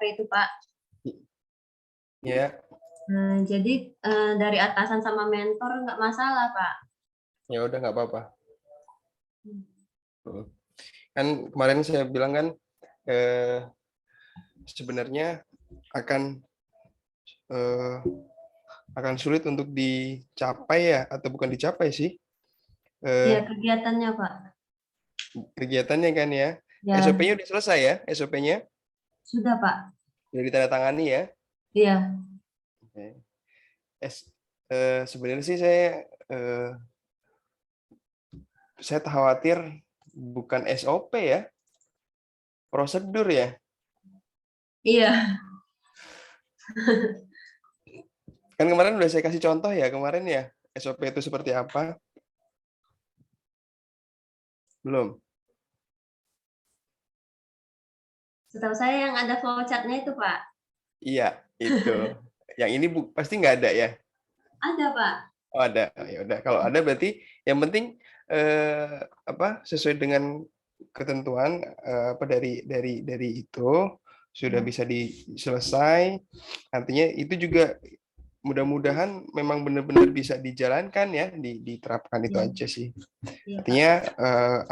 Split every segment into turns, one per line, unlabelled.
itu, Pak.
Ya,
Jadi dari atasan sama mentor nggak masalah, Pak.
ya udah nggak apa-apa. Kan kemarin saya bilang kan sebenarnya akan eh, akan sulit untuk dicapai ya, atau bukan dicapai sih
Iya,
eh,
kegiatannya, Pak.
kegiatannya kan ya.
Ya,
SOP-nya udah selesai ya, SOP-nya
sudah, Pak.
udah ditandatangani ya.
Iya.
Oke. Es- Sebenarnya sih eh, saya khawatir bukan SOP ya, prosedur ya.
Iya.
Kan kemarin udah saya kasih contoh ya kemarin ya, SOP itu seperti apa? Belum?
Setahu saya yang ada flowchart-nya itu, Pak.
Iya, itu. Yang ini pasti nggak ada ya?
Ada, Pak.
Oh, ada. Ya udah, kalau ada berarti yang penting apa sesuai dengan ketentuan apa dari itu sudah
Ya,
bisa diselesai. Artinya itu juga mudah-mudahan memang benar-benar bisa dijalankan ya, diterapkan itu
iya,
aja sih.
iya, Pak.
Artinya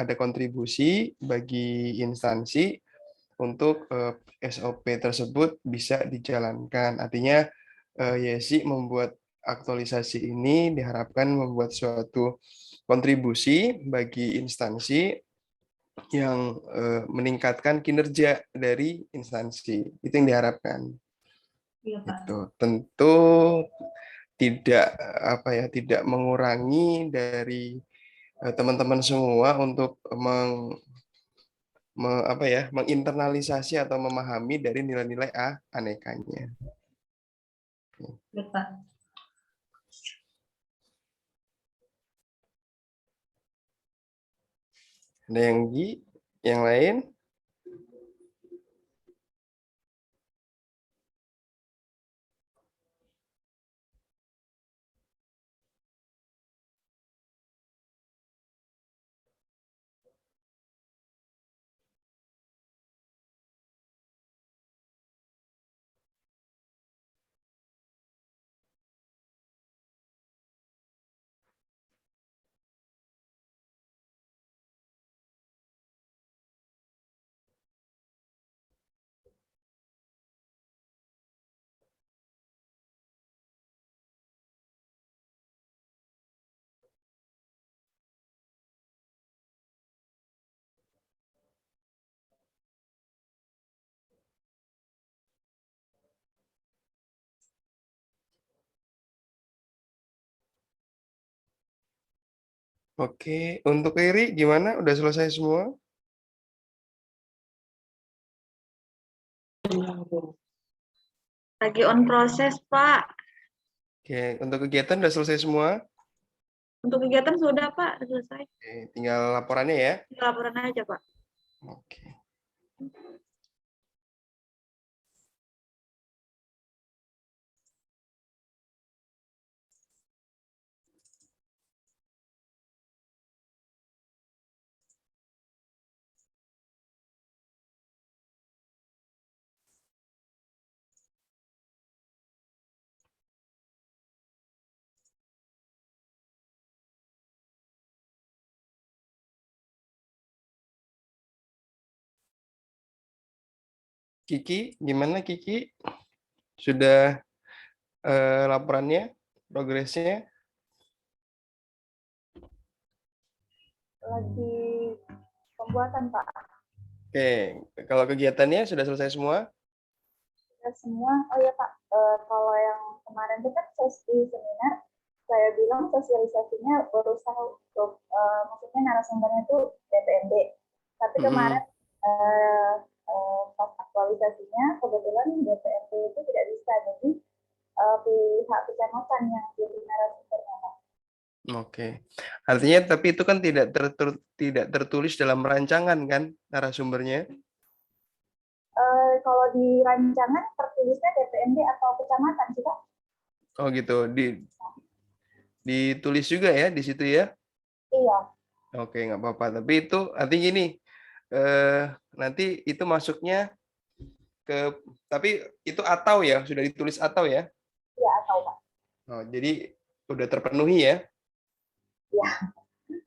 ada kontribusi bagi instansi untuk SOP tersebut bisa dijalankan. Artinya YESI membuat aktualisasi ini diharapkan membuat suatu kontribusi bagi instansi yang meningkatkan kinerja dari instansi. Itu yang diharapkan.
Iya, Pak.
Itu tentu tidak apa ya, tidak mengurangi dari teman-teman semua untuk apa ya, menginternalisasi atau memahami dari nilai-nilai anekanya.
Baik, Pak.
Ada yang lain? Oke, untuk Riri gimana? Udah selesai semua?
Lagi on proses, Pak.
Oke, untuk kegiatan udah selesai semua?
Untuk kegiatan sudah, Pak. Selesai.
Oke, tinggal laporannya ya.
Tinggal laporan aja, Pak.
Oke. Kiki, gimana Kiki? Sudah laporannya, progresnya?
Lagi pembuatan, Pak.
Oke, kalau kegiatannya sudah selesai semua?
Sudah semua. Oh ya, Pak. Kalau yang kemarin itu kan sesi seminar, saya bilang sosialisasinya berusaha untuk maksudnya narasumbernya itu DPMD. Tapi kemarin pas aktualisasinya kebetulan DPMD itu tidak bisa, jadi pihak kecamatan yang jadi narasumbernya, Pak.
Oke. Artinya tapi itu kan tidak tertulis dalam rancangan kan narasumbernya?
Kalau di rancangan tertulisnya DPMD atau kecamatan sih, Pak?
Oh gitu. Ditulis juga ya di situ ya?
Iya.
Oke, nggak apa-apa. Tapi itu artinya gini, nanti itu masuknya tapi itu atau ya, sudah ditulis atau ya?
Iya, atau Pak.
Oh, jadi udah terpenuhi ya?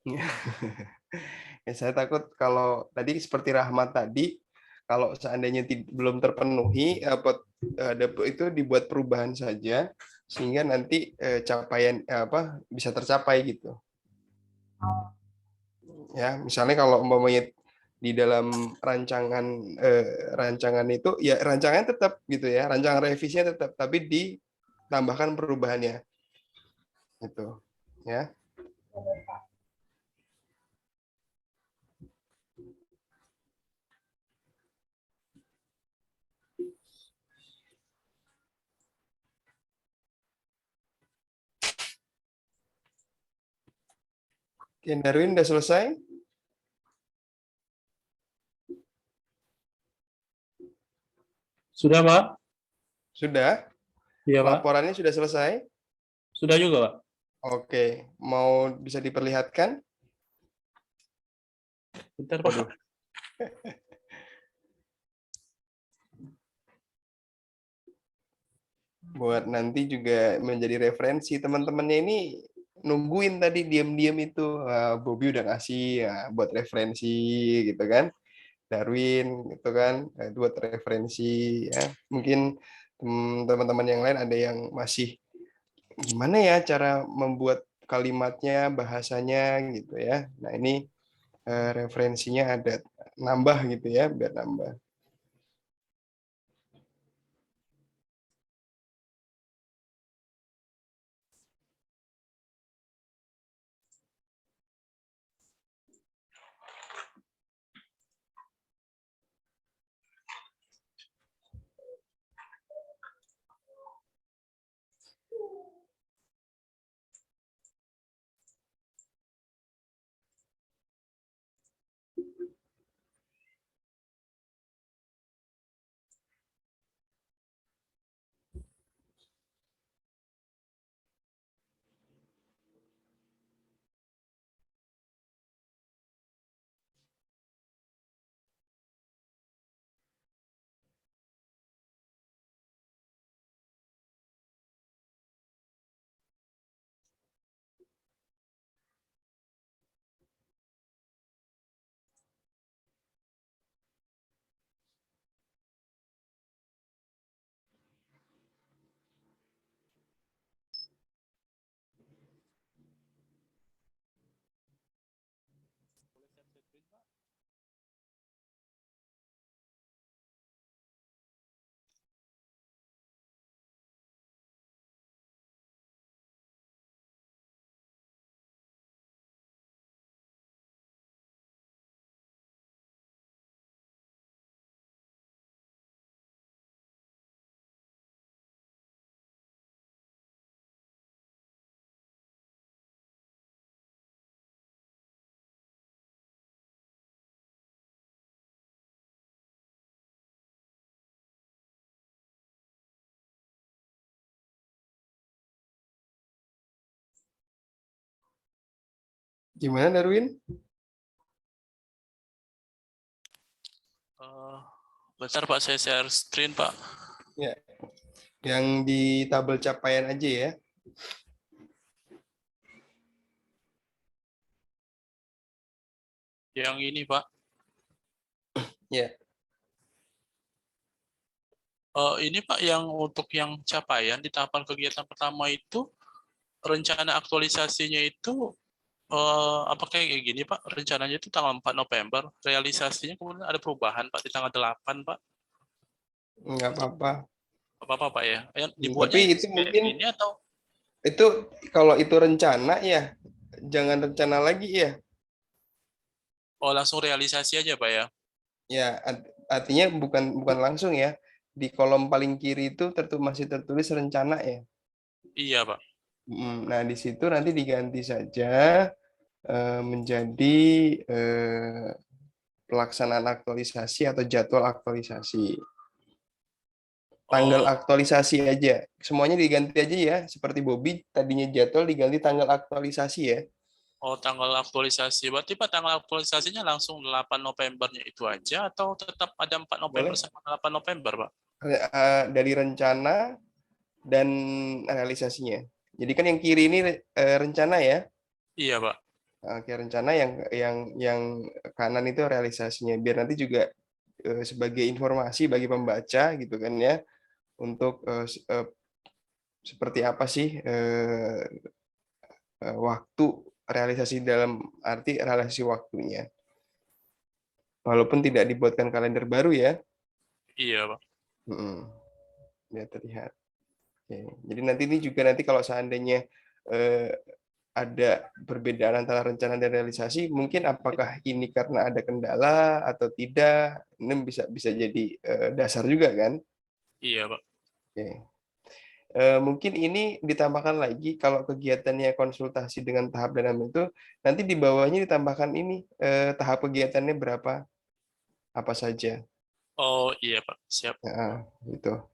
Iya.
Ya, saya takut kalau tadi seperti Rahmat tadi, kalau seandainya belum terpenuhi, itu dibuat perubahan saja sehingga nanti capaian bisa tercapai gitu. Ya, misalnya kalau umpamanya di dalam rancangan itu ya rancangan tetap gitu ya, rancangan revisinya tetap, tapi ditambahkan perubahannya. Itu, ya.
Benar, Pak.
Oke, Darwin udah selesai?
Sudah, Pak?
Sudah?
Iya, Pak.
Laporannya sudah selesai?
Sudah juga, Pak.
Oke, mau bisa diperlihatkan?
Bentar, Pak.
Waduh. Buat nanti juga menjadi referensi teman-temannya ini nungguin tadi diam-diam itu. Bobby udah ngasih ya, buat referensi gitu kan. Darwin gitu kan, buat referensi ya. Mungkin teman-teman yang lain ada yang masih gimana ya cara membuat kalimatnya, bahasanya gitu ya. Nah, ini referensinya ada nambah gitu ya, biar nambah. Gimana Darwin?
Bentar, Pak. Saya share screen, Pak.
Ya, yang di tabel capaian aja ya.
Yang ini, Pak.
Ya.
Ini, Pak, yang untuk yang capaian di tahapan kegiatan pertama itu, rencana aktualisasinya itu apakah kayak gini, Pak? Rencananya itu tanggal 4 November, realisasinya kemudian ada perubahan, Pak, di tanggal 8, Pak.
Nggak apa-apa.
Apa-apa, Pak, ya? Dibuatnya
Tapi itu mungkin
ini atau
itu kalau itu rencana ya, jangan rencana lagi ya.
langsung realisasi aja, Pak, ya?
Ya, artinya bukan langsung ya. Di kolom paling kiri itu masih tertulis rencana ya.
Iya, Pak.
Nah, di situ nanti diganti saja menjadi pelaksanaan aktualisasi atau jadwal aktualisasi. Tanggal aktualisasi aja. Semuanya diganti aja ya. Seperti Bobby, tadinya jadwal diganti tanggal aktualisasi ya.
Oh, tanggal aktualisasi. Berarti, Pak, tanggal aktualisasinya langsung 8 Novembernya itu aja atau tetap ada 4 November
Boleh.
sama 8 November, Pak?
dari rencana dan realisasinya. Jadi kan yang kiri ini rencana ya.
Iya, Pak.
Oke, rencana yang kanan itu realisasinya. Biar nanti juga sebagai informasi bagi pembaca gitu kan ya, untuk seperti apa sih waktu realisasi dalam arti realisasi waktunya. Walaupun tidak dibuatkan kalender baru ya.
Iya, Pak.
Biar terlihat. Oke. Jadi nanti ini juga nanti kalau seandainya ada perbedaan antara rencana dan realisasi, mungkin apakah ini karena ada kendala atau tidak, ini bisa jadi dasar juga kan?
Iya, Pak.
Oke. Mungkin ini ditambahkan lagi kalau kegiatannya konsultasi dengan tahap dalam itu, nanti di bawahnya ditambahkan ini tahap kegiatannya berapa, apa saja.
Oh, iya, Pak. Siap.
Nah, gitu.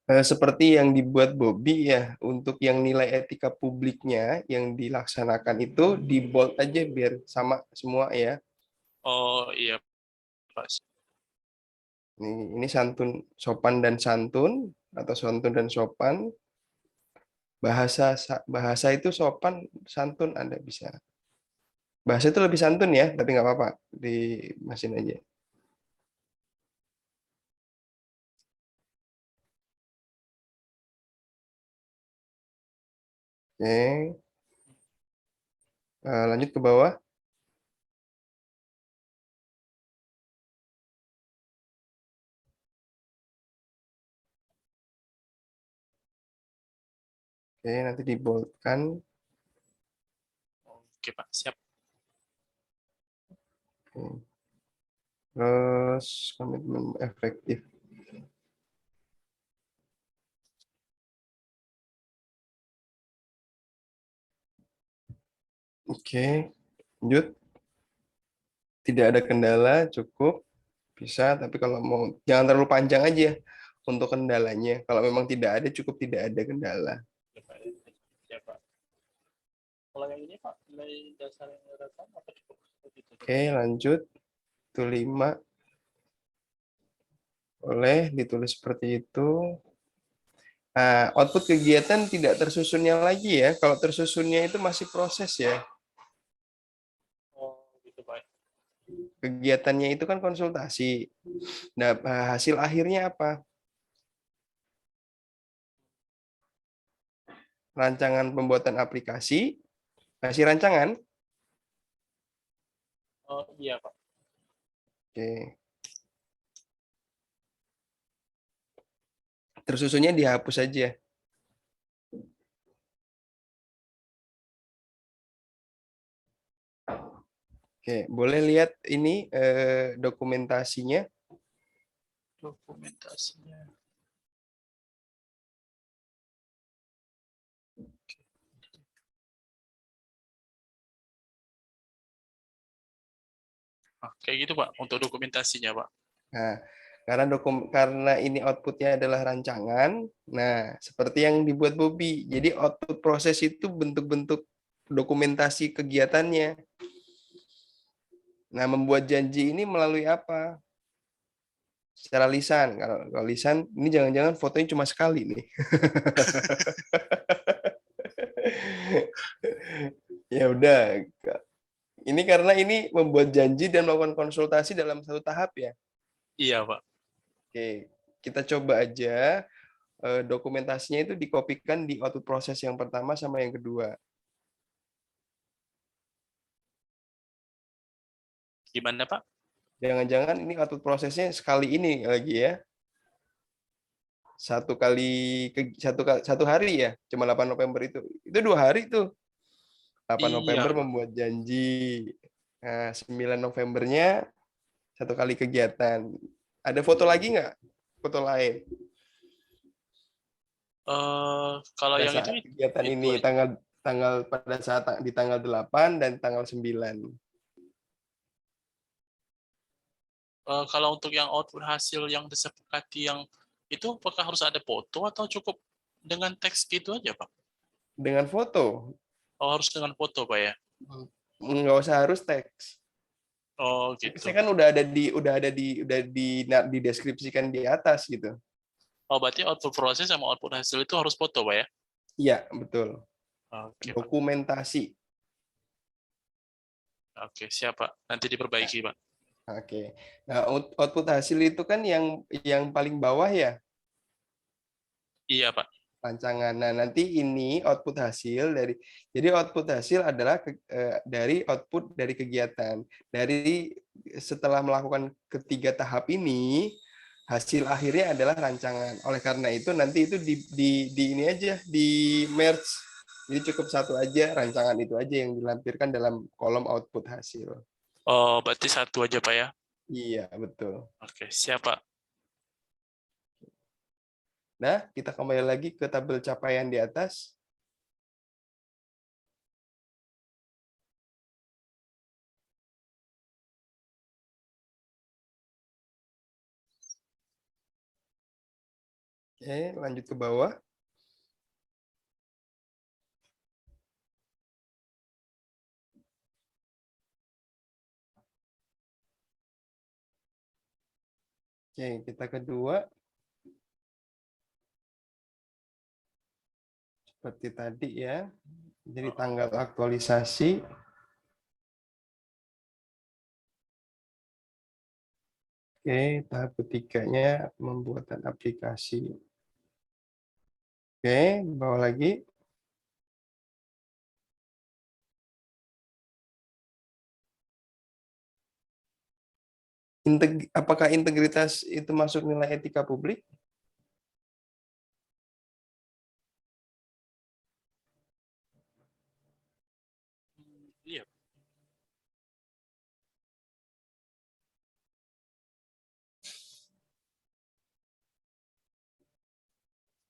Seperti yang dibuat Bobby ya, untuk yang nilai etika publiknya yang dilaksanakan itu di bold aja biar sama semua ya.
Oh, iya, Pak.
Ini santun, sopan dan santun atau santun dan sopan. Bahasa itu sopan, santun Anda bisa. Bahasa itu lebih santun ya, tapi nggak apa-apa di mesin aja. Oke. Lanjut ke bawah. Oke, nanti diboldkan.
Oke, Pak. Siap.
Oke. Terus komitmen efektif. Oke, lanjut. Tidak ada kendala, cukup. Bisa, tapi kalau mau jangan terlalu panjang aja untuk kendalanya. Kalau memang tidak ada, cukup tidak ada kendala.
Siap, Pak. Kalau yang ini, Pak, nilai dasar yang rata apa cukup?
Oke, lanjut. Itu 5. Boleh ditulis seperti itu. Nah, output kegiatan tidak tersusunnya lagi ya. Kalau tersusunnya itu masih proses ya.
Oh, gitu, Pak.
Kegiatannya itu kan konsultasi. Nah, hasil akhirnya apa? Rancangan pembuatan aplikasi. Masih rancangan?
Oh, iya, Pak.
Oke. Tersusunnya dihapus saja. Oke, boleh lihat ini dokumentasinya.
Dokumentasinya. Kayak gitu, Pak, untuk dokumentasinya, Pak.
Nah, karena ini outputnya adalah rancangan, nah seperti yang dibuat Bobby. Jadi output proses itu bentuk-bentuk dokumentasi kegiatannya. Nah, membuat janji ini melalui apa? Secara lisan. Kalau lisan, ini jangan-jangan fotonya cuma sekali nih. Ya udah. Ini karena ini membuat janji dan melakukan konsultasi dalam satu tahap ya.
Iya, Pak.
Oke, kita coba aja dokumentasinya itu dikopikan di output proses yang pertama sama yang kedua.
Gimana, Pak?
Jangan-jangan ini output prosesnya sekali ini lagi ya. Satu hari ya, cuma 8 November itu. Itu 2 hari tuh. 8
Iya,
November
Pak.
membuat janji. Nah, 9 Novembernya satu kali kegiatan. Ada foto lagi nggak? Foto lain.
Kalau
Pada
yang
saat
itu
kegiatan ini
aja.
tanggal pada saat di tanggal 8 dan tanggal 9.
Kalau untuk yang output hasil yang disepakati yang itu apakah harus ada foto atau cukup dengan teks gitu aja, Pak?
Dengan foto.
Oh, harus dengan foto, Pak ya?
Nggak usah harus teks.
Oh, gitu.
Saya kan udah dideskripsikan di atas gitu.
Oh, berarti output proses sama output hasil itu harus foto, Pak ya?
Iya, betul.
Oke, Pak.
Dokumentasi.
Oke, siap, Pak. Nanti diperbaiki, Pak.
Oke. Nah, output hasil itu kan yang paling bawah ya,
Iya, Pak.
rancangan. Nah, nanti ini output hasil jadi output hasil adalah dari output dari kegiatan. Dari setelah melakukan ketiga tahap ini, hasil akhirnya adalah rancangan. Oleh karena itu nanti itu di ini aja, di merge. Jadi cukup satu aja, rancangan itu aja yang dilampirkan dalam kolom output hasil.
Oh, berarti satu aja, Pak ya?
Iya, betul.
Oke, siap, Pak.
Nah, kita kembali lagi ke tabel capaian di atas. Oke, lanjut ke bawah. Oke, kita kedua. Seperti tadi ya. Jadi tanggal aktualisasi. Oke, tahap ketiganya pembuatan aplikasi. Oke, bawah lagi. Apakah integritas itu masuk nilai etika publik?
Iya.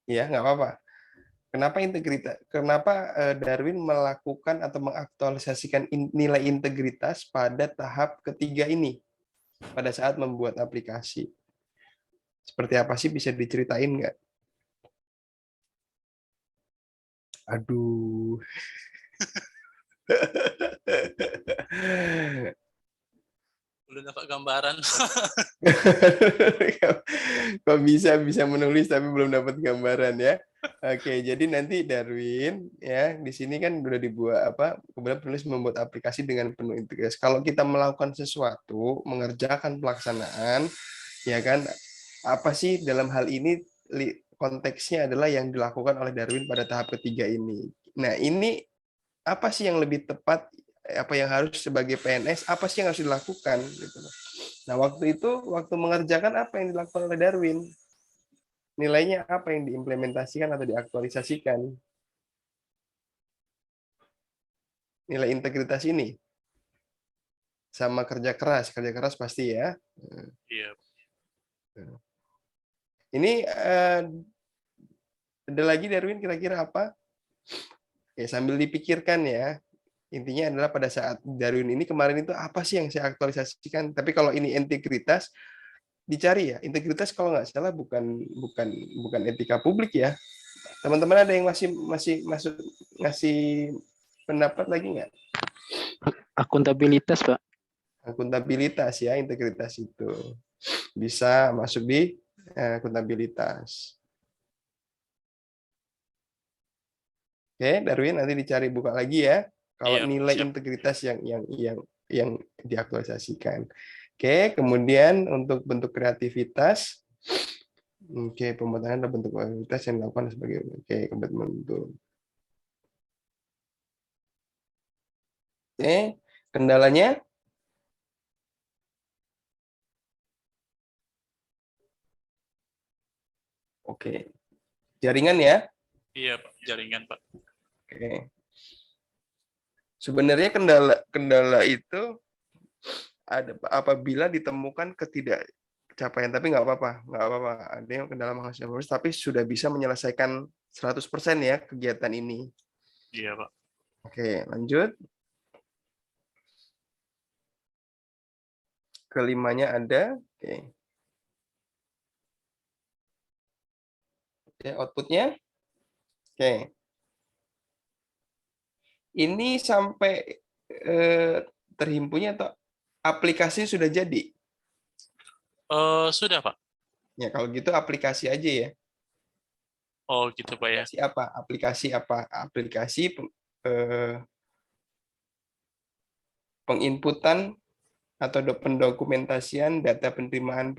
Ya, nggak apa-apa. Kenapa Darwin melakukan atau mengaktualisasikan nilai integritas pada tahap ketiga ini? Pada saat membuat aplikasi. Seperti apa sih, bisa diceritain nggak? Aduh.
Belum dapat gambaran.
Kok bisa menulis tapi belum dapat gambaran ya? Oke, jadi nanti Darwin ya di sini kan udah dibuat kemudian penulis membuat aplikasi dengan penuh integritas. Kalau kita melakukan sesuatu, mengerjakan pelaksanaan, ya kan, apa sih dalam hal ini konteksnya adalah yang dilakukan oleh Darwin pada tahap ketiga ini. Nah, ini apa sih yang lebih tepat, apa yang harus sebagai PNS, apa sih yang harus dilakukan gitu. Nah, waktu mengerjakan apa yang dilakukan oleh Darwin? Nilainya apa yang diimplementasikan atau diaktualisasikan? Nilai integritas ini sama kerja keras pasti ya.
Iya.
Ini ada lagi Darwin kira-kira apa? Oke, sambil dipikirkan ya. Intinya adalah pada saat Darwin ini kemarin itu apa sih yang saya aktualisasikan? Tapi kalau ini integritas, dicari ya. Integritas kalau nggak salah bukan etika publik ya. Teman-teman ada yang masih masuk ngasih pendapat lagi nggak?
Akuntabilitas, Pak.
Akuntabilitas ya, integritas itu bisa masuk di akuntabilitas. Oke, Darwin nanti dicari buka lagi ya. Kalau
Iya,
nilai
siap.
integritas yang diaktualisasikan. Oke, kemudian untuk bentuk kreativitas. Oke, pembuatan adalah bentuk kreativitas yang dilakukan sebagai komitmen bentuk. Oke, kendalanya? Oke. Jaringan ya?
Iya, Pak. Jaringan, Pak.
Oke. Sebenarnya kendala itu ada apabila ditemukan ketidakcapaian, tapi nggak apa-apa. Ada yang kendala menghasilkan proses, tapi sudah bisa menyelesaikan 100% ya kegiatan ini.
Iya, Pak.
Oke, lanjut. Kelimanya ada. Oke. Oke, outputnya. Oke. Ini sampai terhimpunnya atau aplikasi sudah jadi.
Sudah Pak.
Ya, kalau gitu aplikasi aja ya.
Oh gitu Pak ya.
Aplikasi apa? Aplikasi apa? Aplikasi eh, penginputan atau pendokumentasian data penerimaan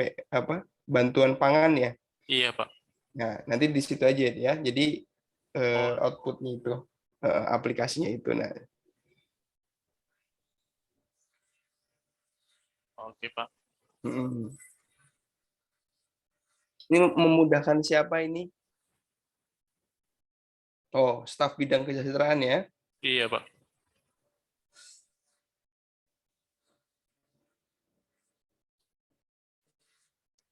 bantuan pangan ya.
Iya Pak.
Nah, nanti di situ aja ya. Jadi
Oh,
outputnya itu aplikasinya itu. Nah,
oke Pak.
mm. Ini memudahkan siapa ini? Oh, staf bidang kesejahteraan ya.
Iya Pak.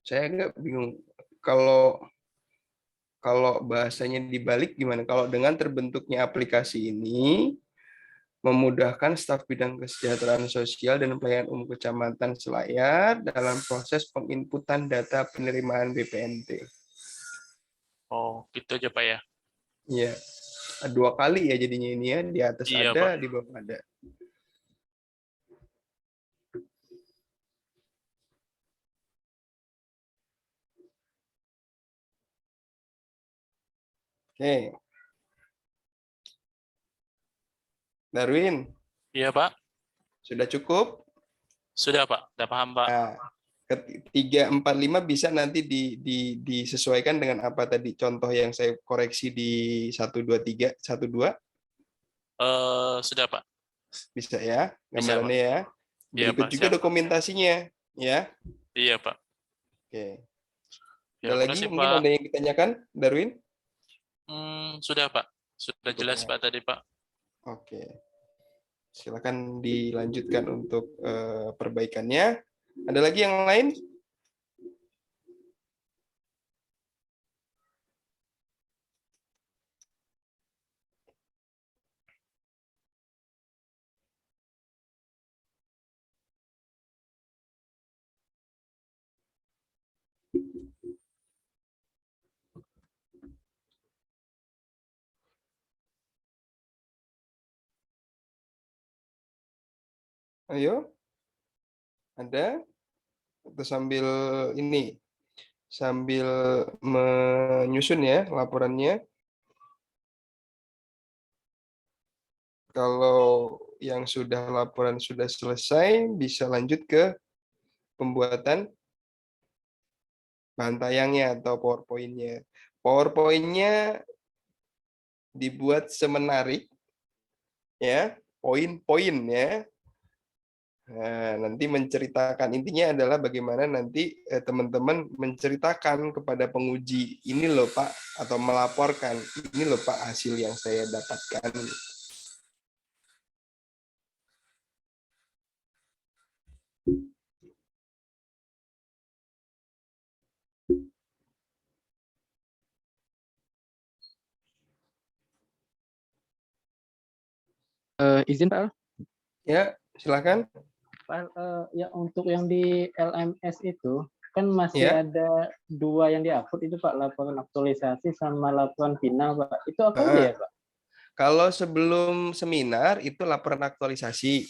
Saya agak bingung kalau bahasanya dibalik gimana? Kalau dengan terbentuknya aplikasi ini memudahkan staf bidang kesejahteraan sosial dan pelayanan umum kecamatan Selayar dalam proses penginputan data penerimaan BPNT.
Oh gitu aja Pak ya.
Iya, 2 kali ya jadinya ini ya, di atas
Iya
ada,
Pak.
di bawah ada. Oke. Darwin,
Iya Pak.
sudah cukup?
Sudah Pak. Udah paham Pak.
Nah, 3, 4, 5 bisa nanti disesuaikan dengan apa tadi contoh yang saya koreksi di 1, 2, 3, 1, 2
Sudah Pak.
bisa ya
Bisa Pak.
gambarannya ya.
Iya
Berikut
Pak.
juga
Siap.
dokumentasinya ya.
Iya Pak.
Oke.
Ya,
Ada lagi
makasih
mungkin
Pak.
ada yang ditanyakan, Darwin?
Sudah Pak. Sudah
Cukup
jelas
ya?
Pak tadi Pak.
Oke. Silakan dilanjutkan untuk perbaikannya. Ada lagi yang lain? Ayo. Ada? Atau sambil ini, sambil menyusun ya laporannya. Kalau yang laporan sudah selesai, bisa lanjut ke pembuatan bahan tayangnya atau PowerPoint-nya. PowerPoint-nya dibuat semenarik, ya, poin-poin ya. Nah, nanti menceritakan, intinya adalah bagaimana nanti teman-teman menceritakan kepada penguji, ini loh Pak, atau melaporkan, ini loh Pak hasil yang saya dapatkan.
Izin Pak Al.
Ya, silakan.
Pak Al, ya untuk yang di LMS itu kan masih
Ya.
ada 2 yang diupload itu Pak, laporan aktualisasi sama laporan final Pak. Itu apa aja ya Pak?
Kalau sebelum seminar itu laporan aktualisasi.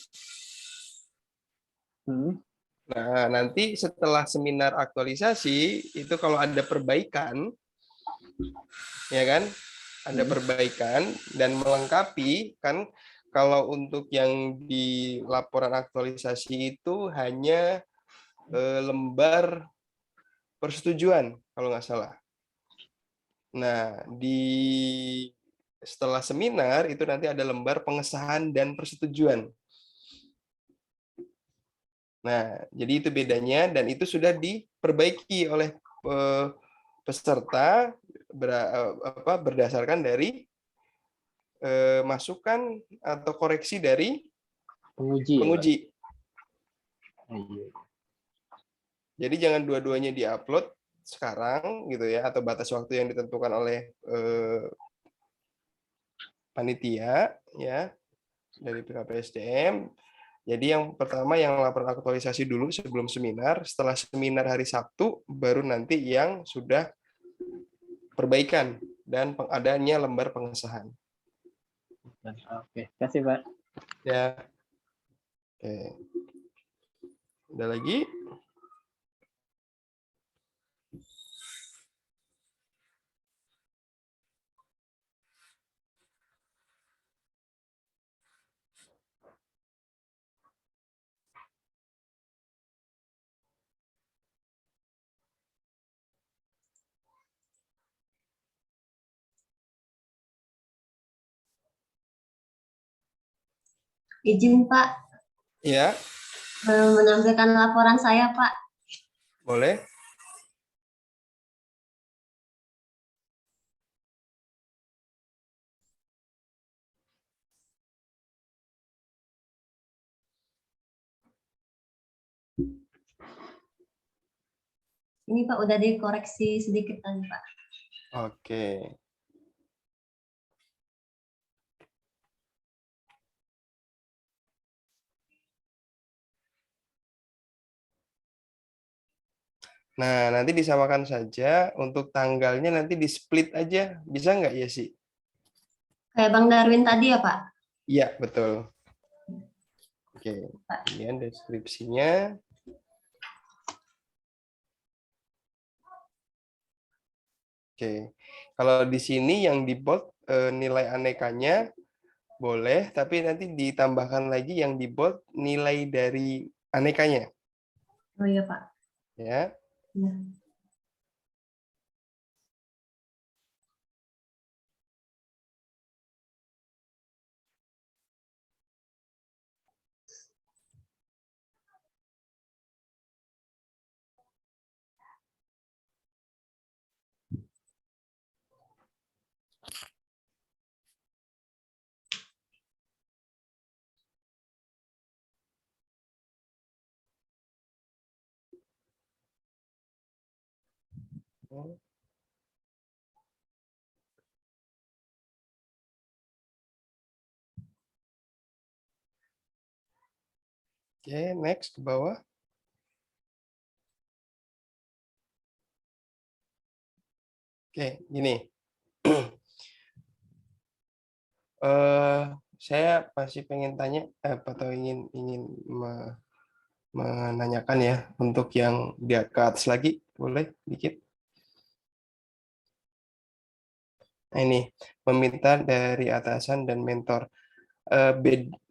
Nah, nanti setelah seminar aktualisasi itu kalau ada perbaikan, ya kan? Ada perbaikan dan melengkapi kan. Kalau untuk yang di laporan aktualisasi itu hanya lembar persetujuan kalau nggak salah. Nah, setelah seminar itu nanti ada lembar pengesahan dan persetujuan. Nah, jadi itu bedanya dan itu sudah diperbaiki oleh peserta berdasarkan dari masukan atau koreksi dari penguji. Jadi jangan dua-duanya diupload sekarang gitu ya, atau batas waktu yang ditentukan oleh panitia ya dari PKPSDM. Jadi yang pertama yang laporan aktualisasi dulu sebelum seminar, setelah seminar hari Sabtu baru nanti yang sudah perbaikan dan adanya lembar pengesahan.
Oke, kasih Pak.
Ya. Oke. Ada lagi?
Izin Pak,
Ya,
menampilkan laporan saya Pak.
boleh.
Ini Pak udah dikoreksi sedikit tadi Pak.
Oke. Nah, nanti disamakan saja. Untuk tanggalnya nanti di-split aja. Bisa nggak ya sih?
Kayak Bang Darwin tadi ya Pak?
Iya, betul. Oke,
Pak.
kemudian deskripsinya. Oke, kalau di sini yang di bold nilai anekanya boleh, tapi nanti ditambahkan lagi yang di bold nilai dari anekanya.
Oh iya Pak.
Ya.
Ya.
Oke, next ke bawah. Oke, gini. Saya masih pengen tanya atau ingin menanyakan ya untuk yang di atas lagi, boleh dikit? Nah, ini meminta dari atasan dan mentor.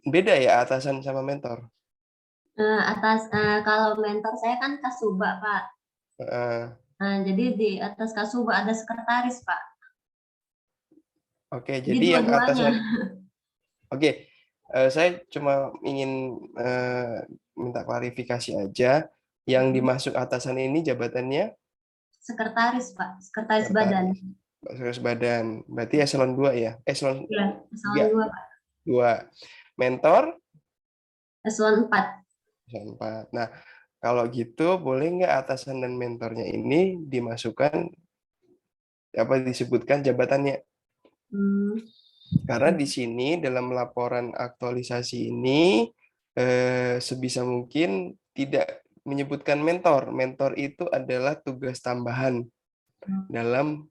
Beda ya atasan sama mentor?
Kalau mentor saya kan Kasuba Pak. Jadi di atas Kasuba ada sekretaris Pak.
Oke,
Jadi
jadi yang
dua-duanya.
atasan. Oke, saya cuma ingin minta klarifikasi aja. Yang dimasuk atasan ini jabatannya?
Sekretaris Pak, sekretaris badan.
Sekretaris badan. Berarti eselon 2 ya? Eselon
Iya, eselon 2 Pak.
2. Mentor?
Eselon 4.
Eselon 4. Nah, kalau gitu boleh nggak atasan dan mentornya ini dimasukkan apa disebutkan jabatannya? Karena di sini dalam laporan aktualisasi ini sebisa mungkin tidak menyebutkan mentor. Mentor itu adalah tugas tambahan dalam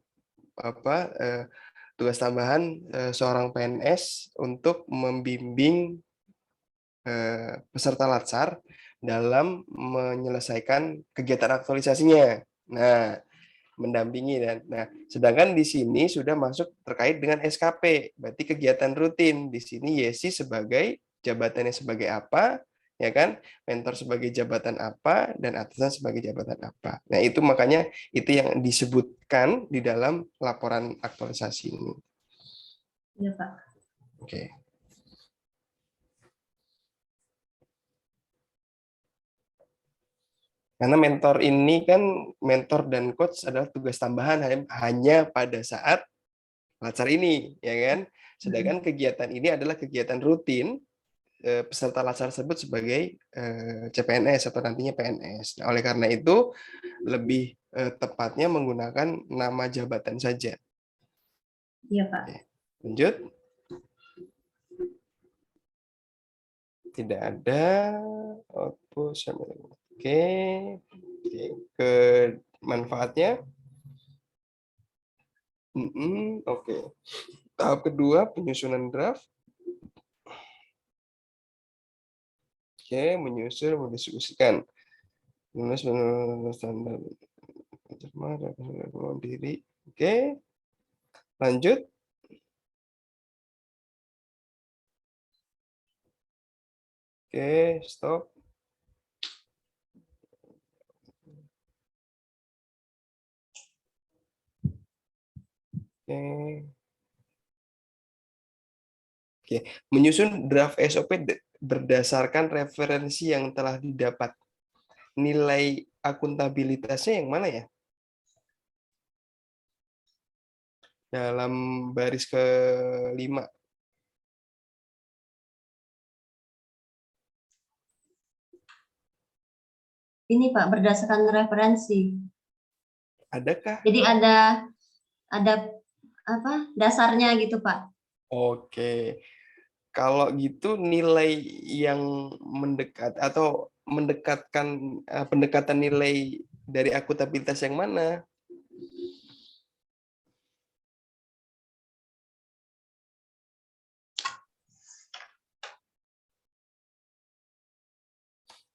tugas tambahan seorang PNS untuk membimbing peserta latsar dalam menyelesaikan kegiatan aktualisasinya. Nah, mendampingi dan sedangkan di sini sudah masuk terkait dengan SKP, berarti kegiatan rutin. Di sini Yesi sebagai jabatannya sebagai apa, ya kan? Mentor sebagai jabatan apa dan atasan sebagai jabatan apa. Nah, itu makanya itu yang disebutkan di dalam laporan aktualisasi ini.
Iya, Pak.
Oke. Karena mentor ini kan, mentor dan coach adalah tugas tambahan hanya pada saat latsar ini, ya kan? Sedangkan kegiatan ini adalah kegiatan rutin peserta latsar tersebut sebagai CPNS atau nantinya PNS. Nah, oleh karena itu lebih tepatnya menggunakan nama jabatan saja.
Iya, Pak.
Oke. Lanjut. Tidak ada output. Oke. Ke manfaatnya. Oke. Tahap kedua, penyusunan draft. Oke, menyusun, mendiskusikan. lulus standar diri. Oke, lanjut. Oke, stop. Oke. Oke, menyusun draft SOP berdasarkan referensi yang telah didapat. Nilai akuntabilitasnya yang mana ya? Dalam baris ke-5.
Ini Pak, berdasarkan referensi.
Adakah?
Jadi ada apa dasarnya gitu Pak.
Oke. Kalau gitu nilai yang mendekat atau mendekatkan pendekatan nilai dari akuntabilitas yang mana?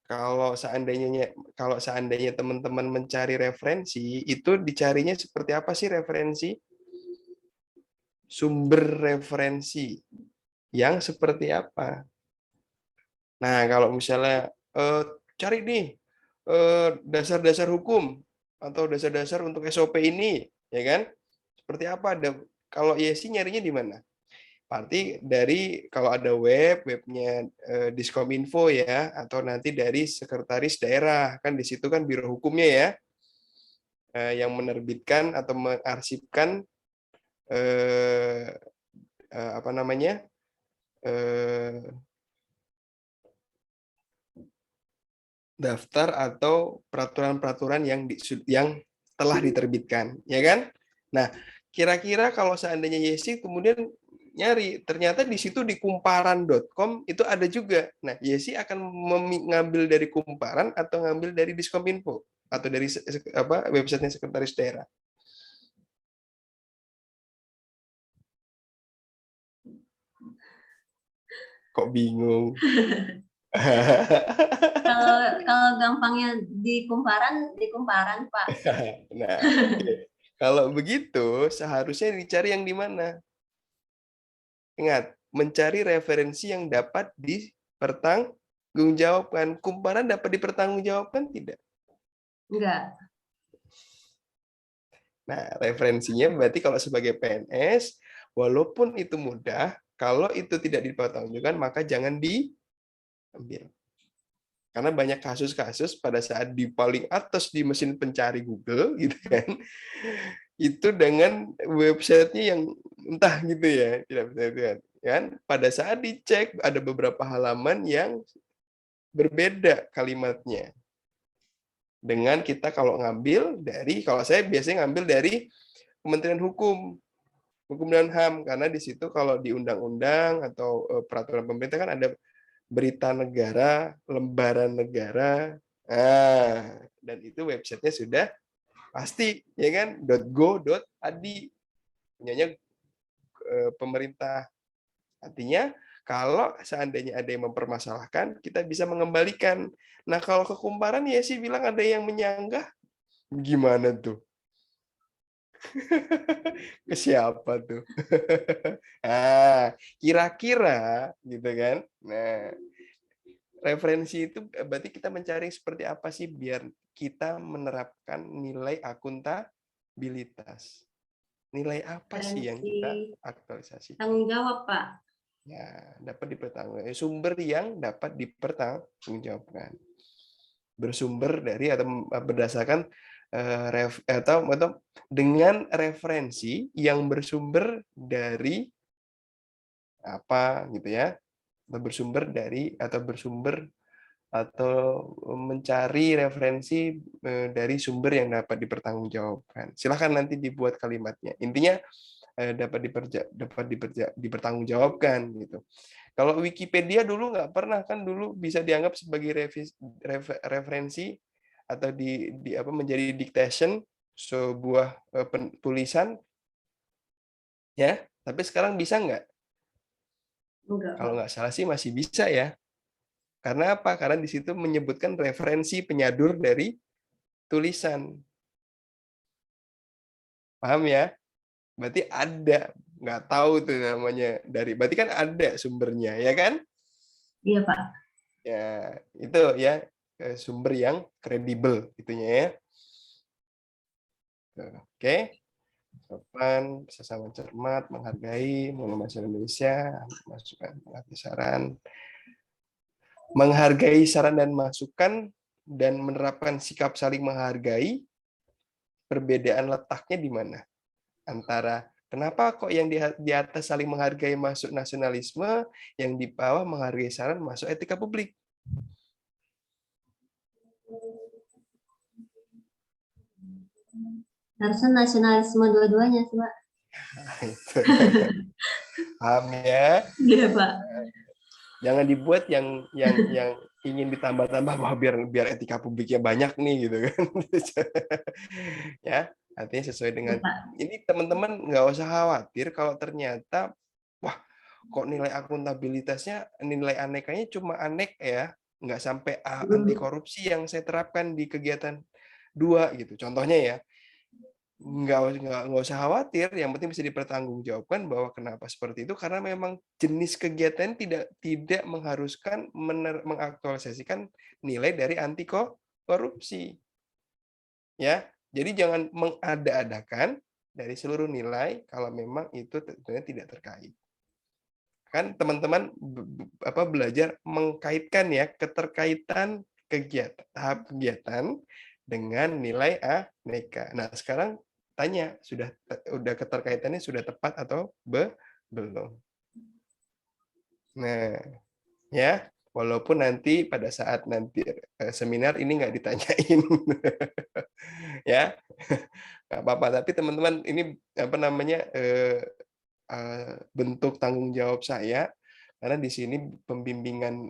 Kalau seandainya teman-teman mencari referensi, itu dicarinya seperti apa sih referensi? Sumber referensi yang seperti apa? Nah, kalau misalnya cari nih dasar-dasar hukum atau dasar-dasar untuk SOP ini, ya kan? Seperti apa? Kalau Yesi nyarinya di mana? Berarti dari kalau ada webnya Diskominfo ya, atau nanti dari sekretaris daerah, kan di situ kan biro hukumnya ya, yang menerbitkan atau mengarsipkan apa namanya daftar atau peraturan-peraturan yang telah diterbitkan, ya kan? Nah, kira-kira kalau seandainya Yesi kemudian nyari, ternyata di situ di kumparan.com itu ada juga. Nah, Yesi akan mengambil dari Kumparan atau ngambil dari Diskominfo atau dari websitenya sekretaris daerah. Kok bingung?
Kalau gampangnya di kumparan Pak.
Nah, kalau begitu seharusnya dicari yang di mana? Ingat, mencari referensi yang dapat dipertanggungjawabkan. Kumparan dapat dipertanggungjawabkan tidak?
Enggak.
Nah, referensinya berarti kalau sebagai PNS, walaupun itu mudah, kalau itu tidak dipertanggungjawabkan, maka jangan diambil. Karena banyak kasus-kasus pada saat di paling atas di mesin pencari Google, gitu kan, itu dengan websitenya yang entah gitu ya, tidak bisa dilihat. Kan? Pada saat dicek ada beberapa halaman yang berbeda kalimatnya. Dengan kita kalau saya biasanya ngambil dari Kementerian Hukum dan HAM, karena di situ kalau di undang-undang atau peraturan pemerintah kan ada berita negara, lembaran negara, dan itu websitenya sudah pasti, ya kan, .go.id, punyanya pemerintah. Artinya kalau seandainya ada yang mempermasalahkan, kita bisa mengembalikan. Nah, kalau ke Kumparan ya sih bilang ada yang menyanggah, gimana tuh? Ke siapa tuh? Kira-kira gitu kan. Nah, referensi itu berarti kita mencari seperti apa sih biar kita menerapkan nilai akuntabilitas. Nilai apa sih yang kita aktualisasi?
Tanggung jawab, Pak.
Ya, dapat dipertanggungjawabkan. Sumber yang dapat dipertanggungjawabkan. Bersumber dari atau berdasarkan atau dengan referensi yang bersumber dari apa gitu ya, bersumber dari atau mencari referensi dari sumber yang dapat dipertanggungjawabkan. Silahkan nanti dibuat kalimatnya. Intinya dapat dipertanggungjawabkan gitu. Kalau Wikipedia dulu nggak pernah, kan dulu bisa dianggap sebagai referensi atau menjadi dictation sebuah tulisan ya, tapi sekarang bisa nggak?
Enggak,
Kalau nggak salah sih masih bisa ya. Karena apa? Karena di situ menyebutkan referensi penyadur dari tulisan. Paham ya? Berarti ada, nggak tahu tuh namanya dari. Berarti kan ada sumbernya, ya kan?
Iya, Pak.
Ya, itu ya sumber yang kredibel itunya ya. Oke. Sopan, sesama cermat, menghargai, mengenal bahasa Indonesia, masukan, mengerti saran, menghargai saran dan masukan, dan menerapkan sikap saling menghargai. Perbedaan letaknya di mana? Antara kenapa kok yang di atas saling menghargai masuk nasionalisme, yang di bawah menghargai saran masuk etika publik?
Harusnya nasionalisme dua-duanya sih, Pak.
Paham ya?
Iya, Pak.
Jangan dibuat yang ingin ditambah-tambah wah biar etika publiknya banyak nih gitu kan. Ya, artinya sesuai dengan
Iya, Pak.
ini teman-teman nggak usah khawatir kalau ternyata wah kok nilai akuntabilitasnya nilai anekanya cuma anek ya, nggak sampai anti korupsi yang saya terapkan di kegiatan 2 gitu. Contohnya ya, nggak usah khawatir, yang penting bisa dipertanggungjawabkan bahwa kenapa seperti itu karena memang jenis kegiatan tidak mengharuskan mengaktualisasikan nilai dari anti korupsi. Ya, jadi jangan mengada-adakan dari seluruh nilai kalau memang itu tentunya tidak terkait. Kan teman-teman belajar mengkaitkan ya keterkaitan kegiatan tahap kegiatan dengan nilai aneka. Nah, sekarang tanya, sudah keterkaitannya sudah tepat atau belum? Nah, ya, walaupun nanti pada saat nanti seminar ini nggak ditanyain, ya, nggak apa-apa. Tapi teman-teman ini apa namanya bentuk tanggung jawab saya karena di sini pembimbingan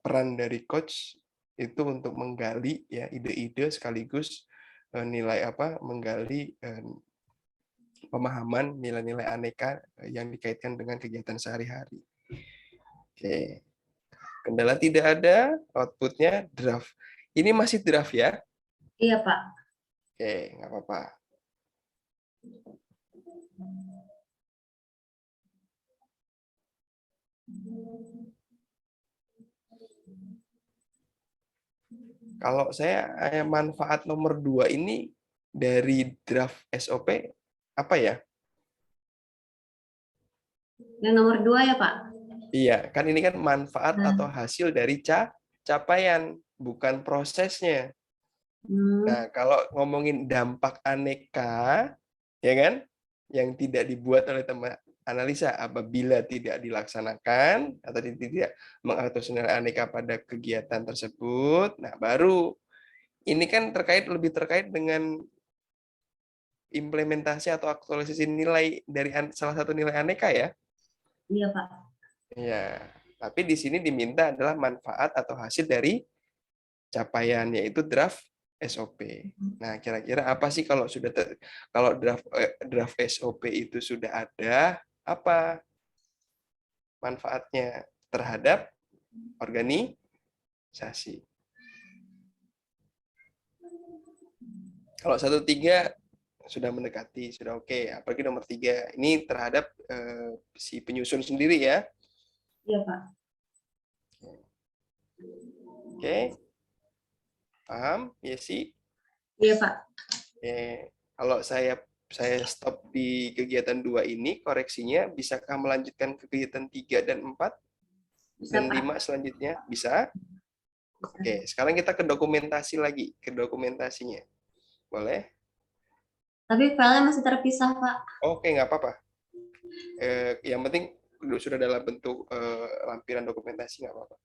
peran dari coach itu untuk menggali ya ide-ide sekaligus nilai menggali pemahaman nilai-nilai aneka yang dikaitkan dengan kegiatan sehari-hari. Oke. Kendala tidak ada, outputnya draft. Ini masih draft ya?
Iya, Pak.
Oke, nggak apa-apa. Kalau saya manfaat nomor 2 ini dari draft SOP apa ya?
Yang nomor 2 ya, Pak?
Iya, kan ini kan manfaat atau hasil dari capaian, bukan prosesnya. Nah, kalau ngomongin dampak aneka, ya kan, yang tidak dibuat oleh teman analisa apabila tidak dilaksanakan atau tidak mengatur aneka pada kegiatan tersebut, nah baru ini kan lebih terkait dengan implementasi atau aktualisasi nilai dari salah satu nilai aneka ya.
Iya, Pak.
Ya, tapi di sini diminta adalah manfaat atau hasil dari capaian yaitu draft SOP. Nah, kira-kira apa sih kalau kalau draft SOP itu sudah ada, apa manfaatnya terhadap organisasi? Kalau 1-3 sudah mendekati, sudah oke. Apalagi nomor 3 ini terhadap si penyusun sendiri ya.
Iya, Pak.
Oke. Paham, Yesi?
Iya, Pak.
Oke. Kalau saya stop di kegiatan 2 ini, koreksinya bisakah melanjutkan ke kegiatan 3 dan 4?
Bisa,
Dan
Pak.
5 selanjutnya? Bisa? Oke, sekarang kita ke dokumentasi lagi, ke dokumentasinya. Boleh?
Tapi filenya masih terpisah, Pak.
Oke, nggak apa-apa. Yang penting sudah dalam bentuk lampiran dokumentasi, nggak apa-apa.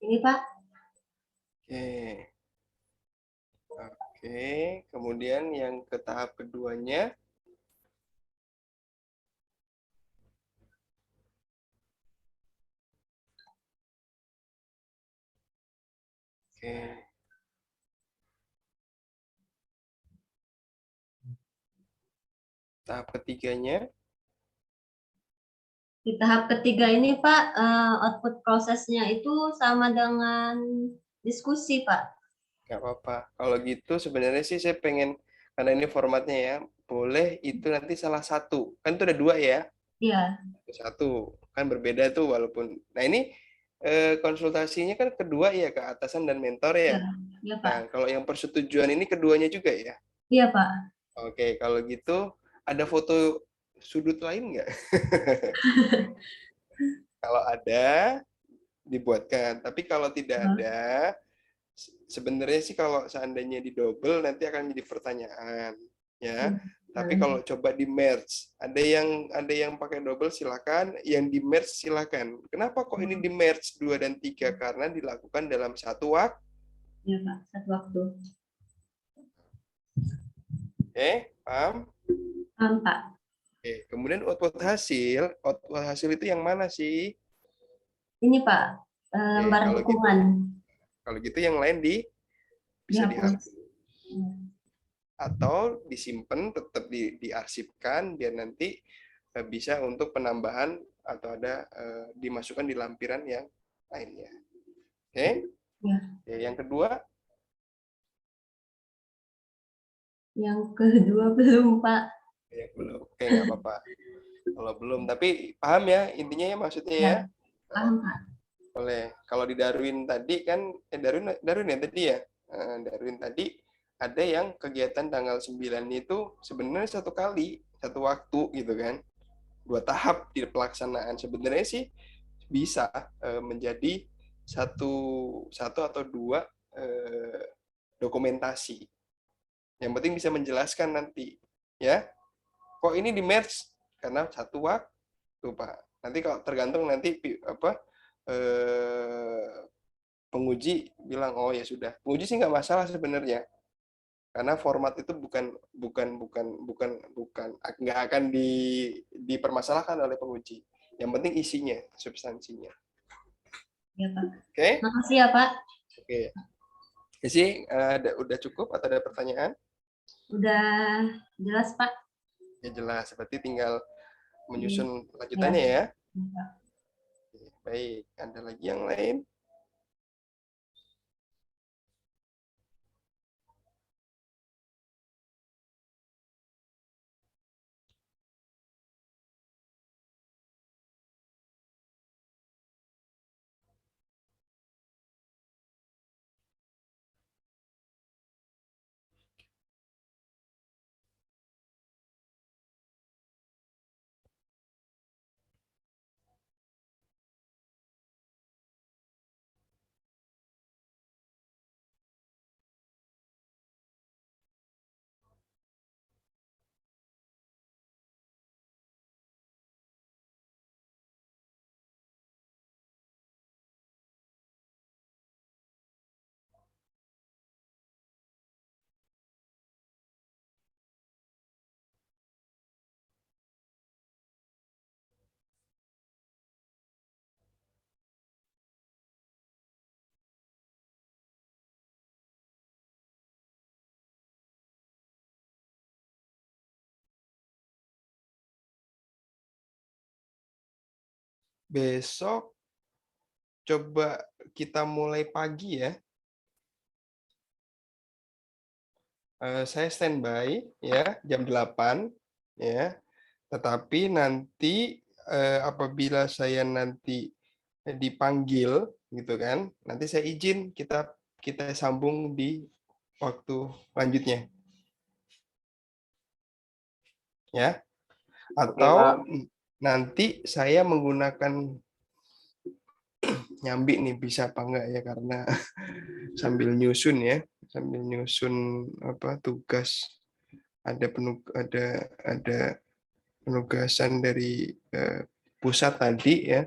Ini Pak.
Oke. Oke, kemudian yang ke tahap keduanya. Oke. Tahap ketiganya.
Di tahap ketiga ini Pak, output prosesnya itu sama dengan diskusi Pak.
Nggak apa-apa. Kalau gitu sebenarnya sih saya pengen, karena ini formatnya ya, boleh itu nanti salah satu. Kan itu ada dua ya.
Iya.
Satu. Kan berbeda tuh walaupun. Nah ini konsultasinya kan kedua ya ke atasan dan mentor ya.
Iya, iya Pak.
Nah kalau yang persetujuan ini keduanya juga ya.
Iya Pak.
Oke, kalau gitu ada foto sudut lain nggak? Kalau ada, dibuatkan. Tapi kalau tidak ada, sebenarnya sih kalau seandainya didouble nanti akan jadi pertanyaan, ya. Tapi kalau coba di merge, ada yang pakai double silakan, yang di merge silakan. Kenapa kok ini di merge 2 dan 3? Karena dilakukan dalam satu waktu.
Iya Pak, satu waktu.
Oke, paham?
Paham Pak.
Oke, kemudian output hasil itu yang mana sih?
Ini Pak, lembar
kalau gitu,
dukungan.
kalau gitu yang lain bisa
Dihapus.
dihapus. Atau disimpan, tetap diarsipkan biar nanti bisa untuk penambahan atau ada dimasukkan di lampiran yang lainnya. Oke?
Ya.
Oke, yang kedua?
Yang kedua belum Pak.
Yang belum. Oke, nggak apa-apa. Kalau belum, tapi paham ya intinya ya maksudnya ya?
Paham Pak.
Boleh. Kalau di Darwin tadi kan, Darwin ya tadi ya? Darwin tadi ada yang kegiatan tanggal 9 itu sebenarnya satu kali, satu waktu gitu kan. 2 tahap di pelaksanaan. Sebenarnya sih bisa menjadi satu atau 2 dokumentasi. Yang penting bisa menjelaskan nanti, ya. Kok ini di merge? Karena satu waktu, Pak. Nanti kalau tergantung nanti penguji bilang oh ya sudah. Penguji sih nggak masalah sebenarnya. Karena format itu nggak akan dipermasalahkan oleh penguji. Yang penting isinya, substansinya.
Ya Pak.
Oke?
Makasih ya Pak.
Oke. Isi, udah cukup atau ada pertanyaan?
Udah jelas Pak.
Ya jelas, berarti tinggal menyusun lanjutannya ya. Oke, baik, ada lagi yang lain? Besok coba kita mulai pagi ya. saya standby ya jam 8 ya. Tetapi nanti apabila saya nanti dipanggil gitu kan, nanti saya izin kita sambung di waktu lanjutnya ya.
Oke, Pak.
Atau nanti saya menggunakan nyambi nih bisa apa enggak ya, karena sambil nyusun apa tugas, ada penugasan dari pusat tadi ya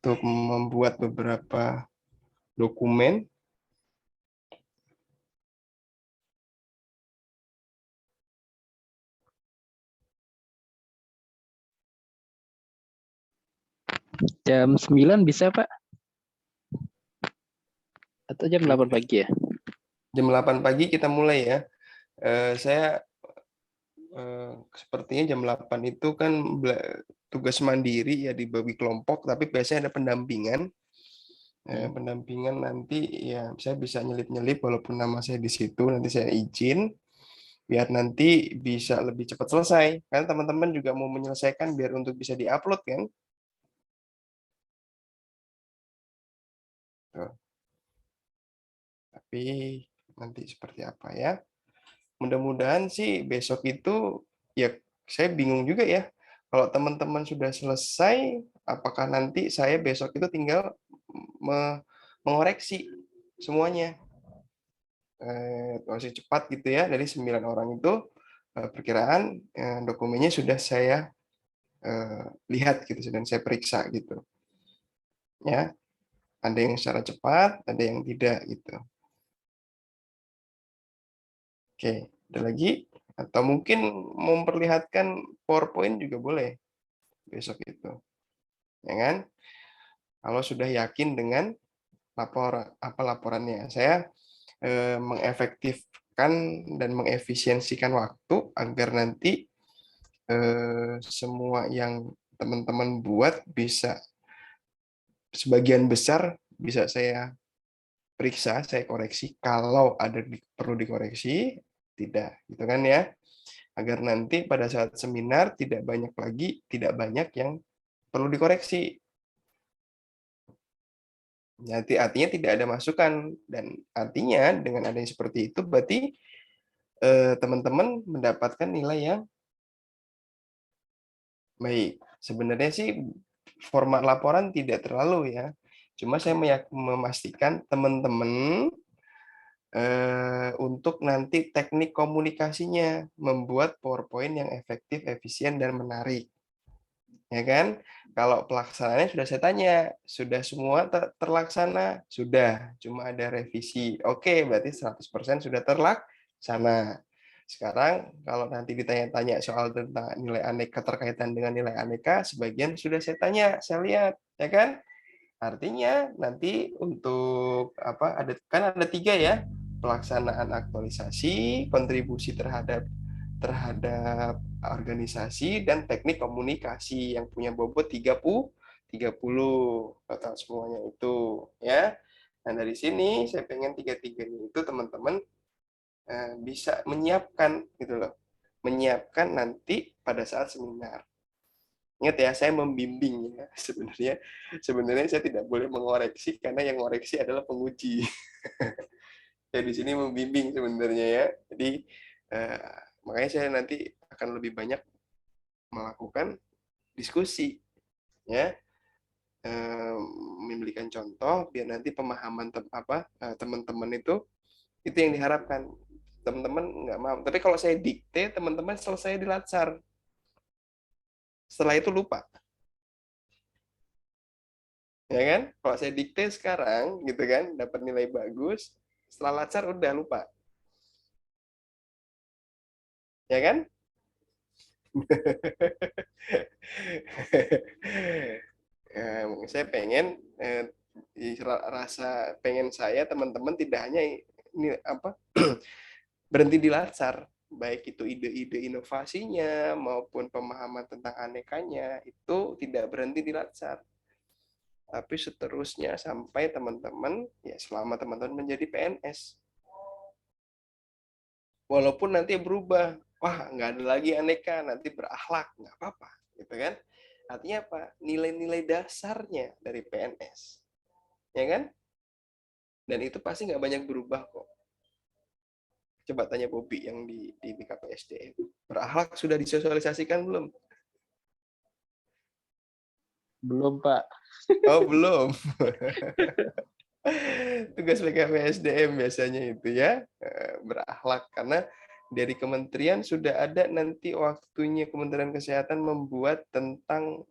untuk membuat beberapa dokumen.
Jam 9 bisa, Pak? Atau jam 8 pagi ya?
Jam 8 pagi kita mulai ya. Saya sepertinya jam 8 itu kan tugas mandiri ya, dibagi kelompok, tapi biasanya ada pendampingan. Pendampingan nanti ya saya bisa nyelip-nyelip walaupun nama saya di situ, nanti saya izin biar nanti bisa lebih cepat selesai. Karena teman-teman juga mau menyelesaikan biar untuk bisa diupload kan. Tuh. Tapi nanti seperti apa ya. Mudah-mudahan sih besok itu, ya saya bingung juga ya. Kalau teman-teman sudah selesai, apakah nanti saya besok itu tinggal mengoreksi semuanya. Masih cepat gitu ya, dari 9 orang itu perkiraan dokumennya sudah saya lihat gitu, dan saya periksa gitu. Ya, ada yang secara cepat, ada yang tidak gitu. Oke, ada lagi? Atau mungkin memperlihatkan PowerPoint juga boleh besok itu. Ya kan? Kalau sudah yakin dengan laporannya. Saya mengefektifkan dan mengefisiensikan waktu agar nanti semua yang teman-teman buat bisa, sebagian besar bisa saya periksa, saya koreksi. Kalau ada perlu dikoreksi, tidak, gitu kan ya. Agar nanti pada saat seminar tidak banyak yang perlu dikoreksi. Nanti artinya tidak ada masukan, dan artinya dengan adanya seperti itu berarti teman-teman mendapatkan nilai yang baik. Sebenarnya sih format laporan tidak terlalu ya. Cuma saya memastikan teman-teman untuk nanti teknik komunikasinya, membuat PowerPoint yang efektif, efisien, dan menarik. Ya kan? Kalau pelaksanaannya sudah saya tanya, sudah semua terlaksana? Sudah, cuma ada revisi. Oke, berarti 100% sudah terlaksana. Sekarang kalau nanti ditanya-tanya soal tentang nilai aneka, keterkaitan dengan nilai aneka, sebagian sudah saya tanya, saya lihat, ya kan? Artinya nanti untuk apa, kan ada 3 ya, pelaksanaan aktualisasi, kontribusi terhadap organisasi, dan teknik komunikasi yang punya bobot 30 total semuanya itu ya. Nah, dari sini saya pengen 3-3-nya itu teman-teman bisa menyiapkan gitu loh. Menyiapkan nanti pada saat seminar. Ingat ya, saya membimbing ya. Sebenarnya saya tidak boleh mengoreksi karena yang mengoreksi adalah penguji. Saya di sini membimbing sebenarnya ya. Jadi makanya saya nanti akan lebih banyak melakukan diskusi ya, memberikan contoh biar nanti pemahaman teman-teman itu yang diharapkan. Teman-teman nggak mau, tapi kalau saya dikte teman-teman selesai di Latsar, setelah itu lupa, ya kan? Kalau saya dikte sekarang gitu kan, dapat nilai bagus, setelah Latsar udah lupa, ya kan? Saya pengen pengen saya teman-teman tidak hanya ini apa berhenti di Latsar, baik itu ide-ide inovasinya maupun pemahaman tentang anekanya itu tidak berhenti di Latsar, tapi seterusnya sampai teman-teman ya selama teman-teman menjadi PNS. Walaupun nanti berubah, wah nggak ada lagi aneka, nanti berakhlak, nggak apa-apa, gitu kan? Artinya apa? Nilai-nilai dasarnya dari PNS, ya kan? Dan itu pasti nggak banyak berubah kok. Coba tanya Bobby yang di BKPSDM. Berakhlak sudah disosialisasikan belum?
Belum, Pak.
Oh, belum. Tugas BKPSDM biasanya itu ya, berakhlak. Karena dari kementerian sudah ada nanti waktunya Kementerian Kesehatan membuat tentang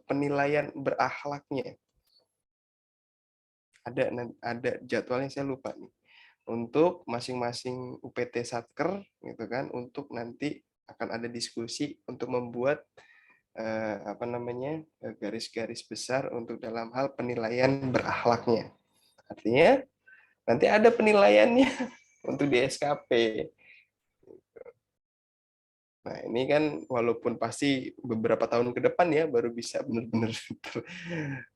penilaian berakhlaknya. Ada jadwalnya, saya lupa nih. Untuk masing-masing UPT Satker gitu kan, untuk nanti akan ada diskusi untuk membuat garis-garis besar untuk dalam hal penilaian berakhlaknya. Artinya nanti ada penilaiannya untuk di SKP. Nah, ini kan walaupun pasti beberapa tahun ke depan ya baru bisa benar-benar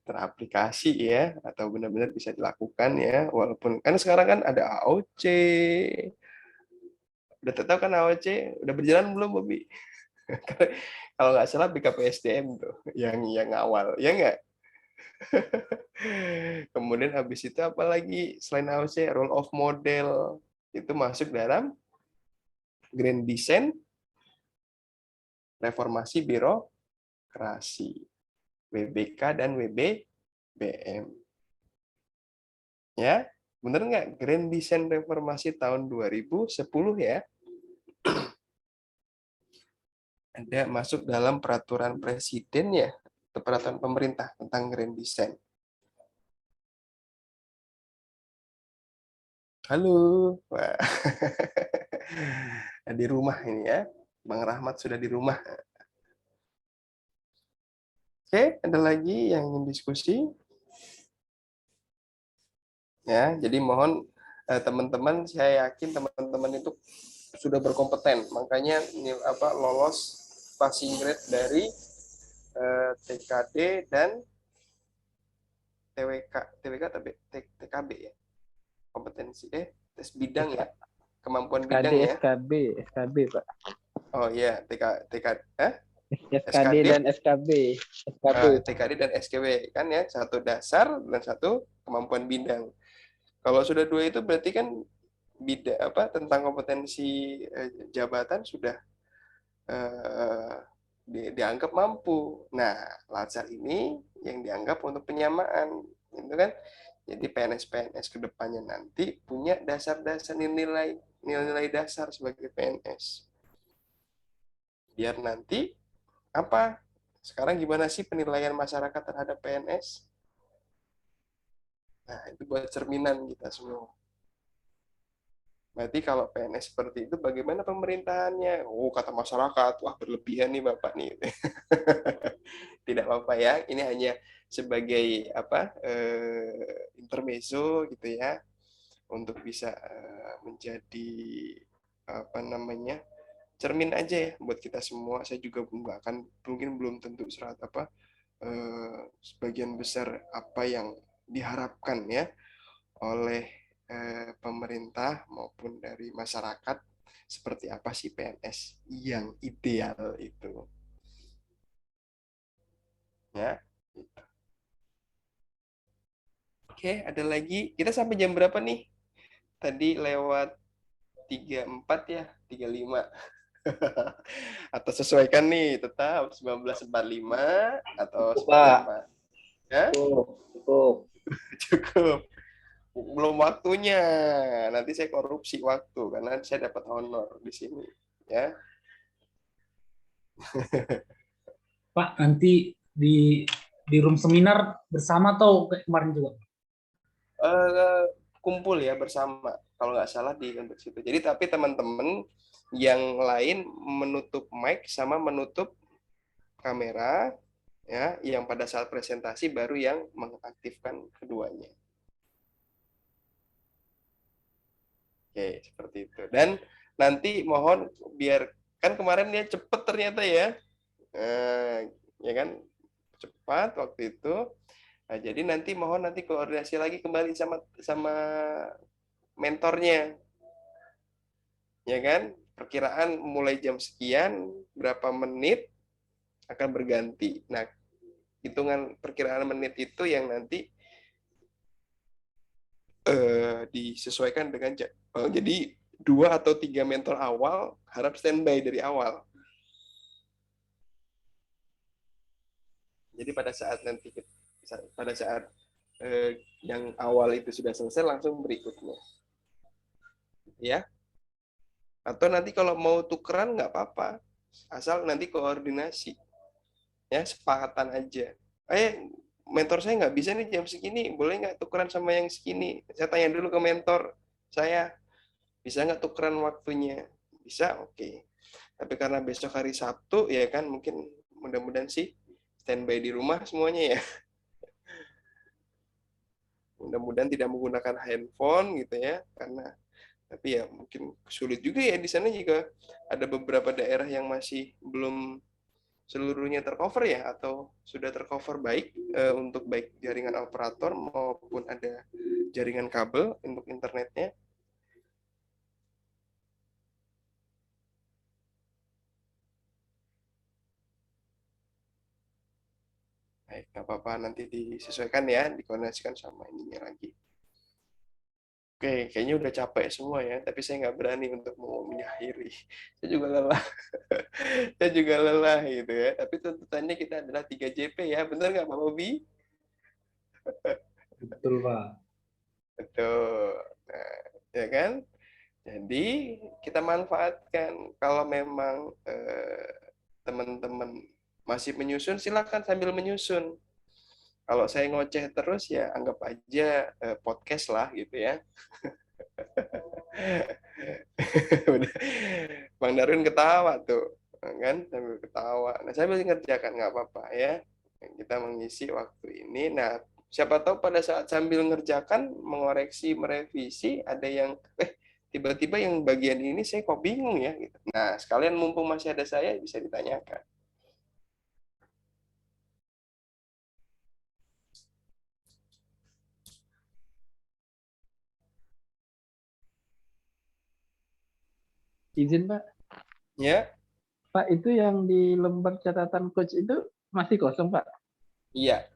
teraplikasi ya, atau benar-benar bisa dilakukan ya, walaupun kan sekarang kan ada AOC. Udah tahu kan AOC? Udah berjalan belum, Bobby? Kalau nggak salah BKPSDM tuh yang awal, ya nggak? Kemudian habis itu apa lagi selain AOC, role of model itu masuk dalam Grand Design Reformasi Birokrasi, WBK dan WBBM. Ya, bener nggak? Grand Design Reformasi tahun 2010 ya. Ada masuk dalam peraturan presiden ya, atau peraturan pemerintah tentang Grand Design. Halo, wah. Di rumah ini ya, Bang Rahmat sudah di rumah. Oke, ada lagi yang ingin diskusi? Ya, jadi mohon teman-teman, saya yakin teman-teman itu sudah berkompeten, makanya lolos passing grade dari TKD dan TWK tapi TKB ya, kompetensi tes bidang ya, kemampuan bidang ya.
SKB, Pak.
Oh iya,
SKD dan SKB.
TKD dan SKB kan ya, satu dasar dan satu kemampuan bidang. Kalau sudah dua itu berarti kan tentang kompetensi jabatan sudah dianggap mampu. Nah, Lazar ini yang dianggap untuk penyamaan, gitu kan? Jadi PNS-PNS kedepannya nanti punya dasar-dasar nilai dasar sebagai PNS. Biar nanti apa? Sekarang gimana sih penilaian masyarakat terhadap PNS? Nah, itu buat cerminan kita semua. Berarti kalau PNS seperti itu, bagaimana pemerintahannya? Oh, kata masyarakat, wah berlebihan nih Bapak nih. Tidak apa-apa ya, ini hanya sebagai intermezzo gitu ya, untuk bisa menjadi cermin aja ya buat kita semua. Saya juga mungkin belum tentu sebagian besar apa yang diharapkan ya oleh pemerintah maupun dari masyarakat, seperti apa sih PNS yang ideal itu ya. Oke, ada lagi, kita sampai jam berapa nih? Tadi lewat 34 ya, 35. Atau sesuaikan nih, tetap 19.45 atau seperti apa ya?
Cukup.
Cukup. Belum waktunya, nanti saya korupsi waktu karena saya dapat honor di sini ya.
Pak, nanti di room seminar bersama atau kayak kemarin juga?
Kumpul ya bersama kalau nggak salah untuk situ. Jadi tapi teman-teman yang lain menutup mic sama menutup kamera ya, yang pada saat presentasi baru yang mengaktifkan keduanya. Oke, seperti itu. Dan nanti mohon biar kan kemarin dia cepet ternyata ya. Ya kan, cepat waktu itu. Nah, jadi nanti mohon koordinasi lagi kembali sama mentornya. ya kan? Perkiraan mulai jam sekian, berapa menit akan berganti. Nah, hitungan perkiraan menit itu yang nanti disesuaikan dengan jadi 2 atau 3 mentor awal harap standby dari awal. Jadi pada saat yang awal itu sudah selesai langsung berikutnya, ya. Atau nanti kalau mau tukeran nggak apa-apa, asal nanti koordinasi, ya sepakatan aja. Mentor saya nggak bisa nih jam segini, boleh nggak tukeran sama yang segini? Saya tanya dulu ke mentor saya, bisa nggak tukeran waktunya? Bisa, oke. Tapi karena besok hari Sabtu, ya kan, mungkin mudah-mudahan sih standby di rumah semuanya ya. Mudah-mudahan tidak menggunakan handphone gitu ya, karena tapi ya mungkin sulit juga ya di sana jika ada beberapa daerah yang masih belum seluruhnya tercover ya, atau sudah tercover baik untuk baik jaringan operator maupun ada jaringan kabel untuk internetnya. Baik, nggak apa-apa, nanti disesuaikan ya, dikoordinasikan sama ininya lagi. Oke, kayaknya udah capek semua ya, tapi saya nggak berani untuk mau mengakhiri. Saya juga lelah. Saya juga lelah gitu ya. Tapi tuntutannya kita adalah 3JP ya, benar nggak Pak Bobi?
Betul, Pak.
Betul. Nah, ya kan? Jadi kita manfaatkan. Kalau memang teman-teman masih menyusun, silakan sambil menyusun. Kalau saya ngoceh terus ya anggap aja podcast lah gitu ya. Bang Darwin ketawa tuh, kan sambil ketawa. Nah saya masih ngerjakan nggak apa-apa ya. Kita mengisi waktu ini. Nah siapa tahu pada saat sambil ngerjakan, mengoreksi, merevisi, ada yang tiba-tiba yang bagian ini saya kok bingung ya. Gitu. Nah sekalian mumpung masih ada saya bisa ditanyakan.
Izin Pak.
Ya.
Pak, itu yang di lembar catatan coach itu masih kosong Pak?
Iya.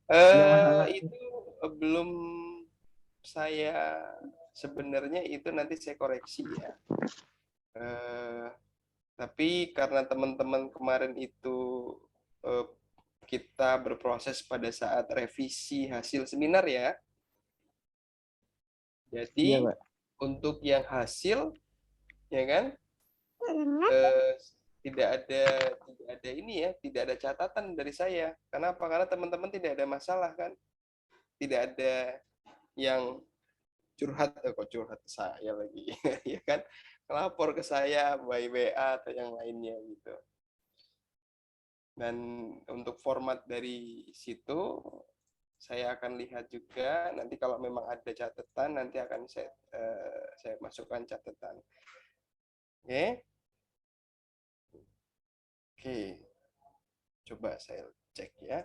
Nggak masalah.
Itu belum saya sebenarnya itu nanti saya koreksi ya. Tapi karena teman-teman kemarin itu kita berproses pada saat revisi hasil seminar ya. Jadi
Iya, Pak.
untuk yang hasil ya kan tidak ada ini ya, tidak ada catatan dari saya. Kenapa? Karena teman-teman tidak ada masalah kan, tidak ada yang curhat, kok curhat ke saya lagi, ya kan, lapor ke saya by WA atau yang lainnya gitu. Dan untuk format dari situ saya akan lihat juga nanti kalau memang ada catatan nanti akan saya masukkan catatan. Oke. Oke. Coba saya cek ya.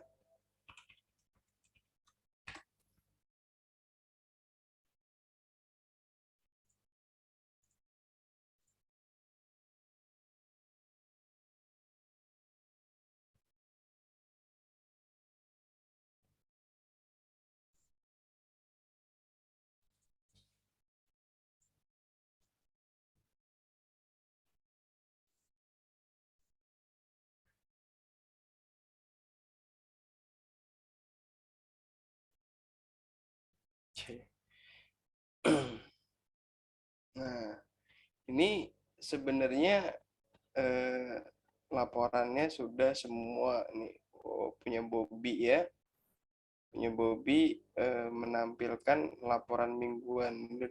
Oke. Nah, ini sebenarnya laporannya sudah semua nih. Punya Bobby ya. Punya Bobby menampilkan laporan mingguan. Ini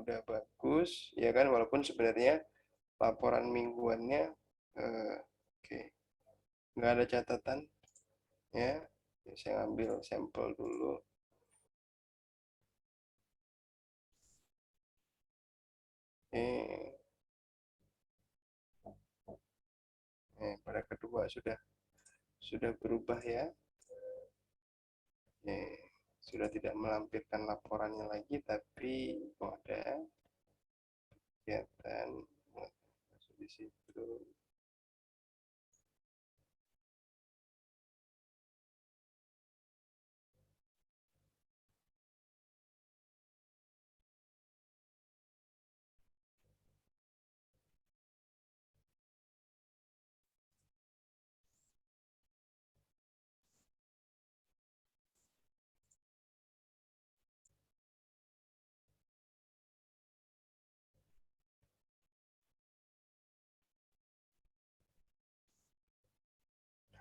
udah bagus ya kan, walaupun sebenarnya laporan mingguannya oke. Nggak ada catatan ya. Saya ambil sampel dulu. Pada kedua sudah berubah ya. Sudah tidak melampirkan laporannya lagi, tapi ada kegiatan masuk di situ.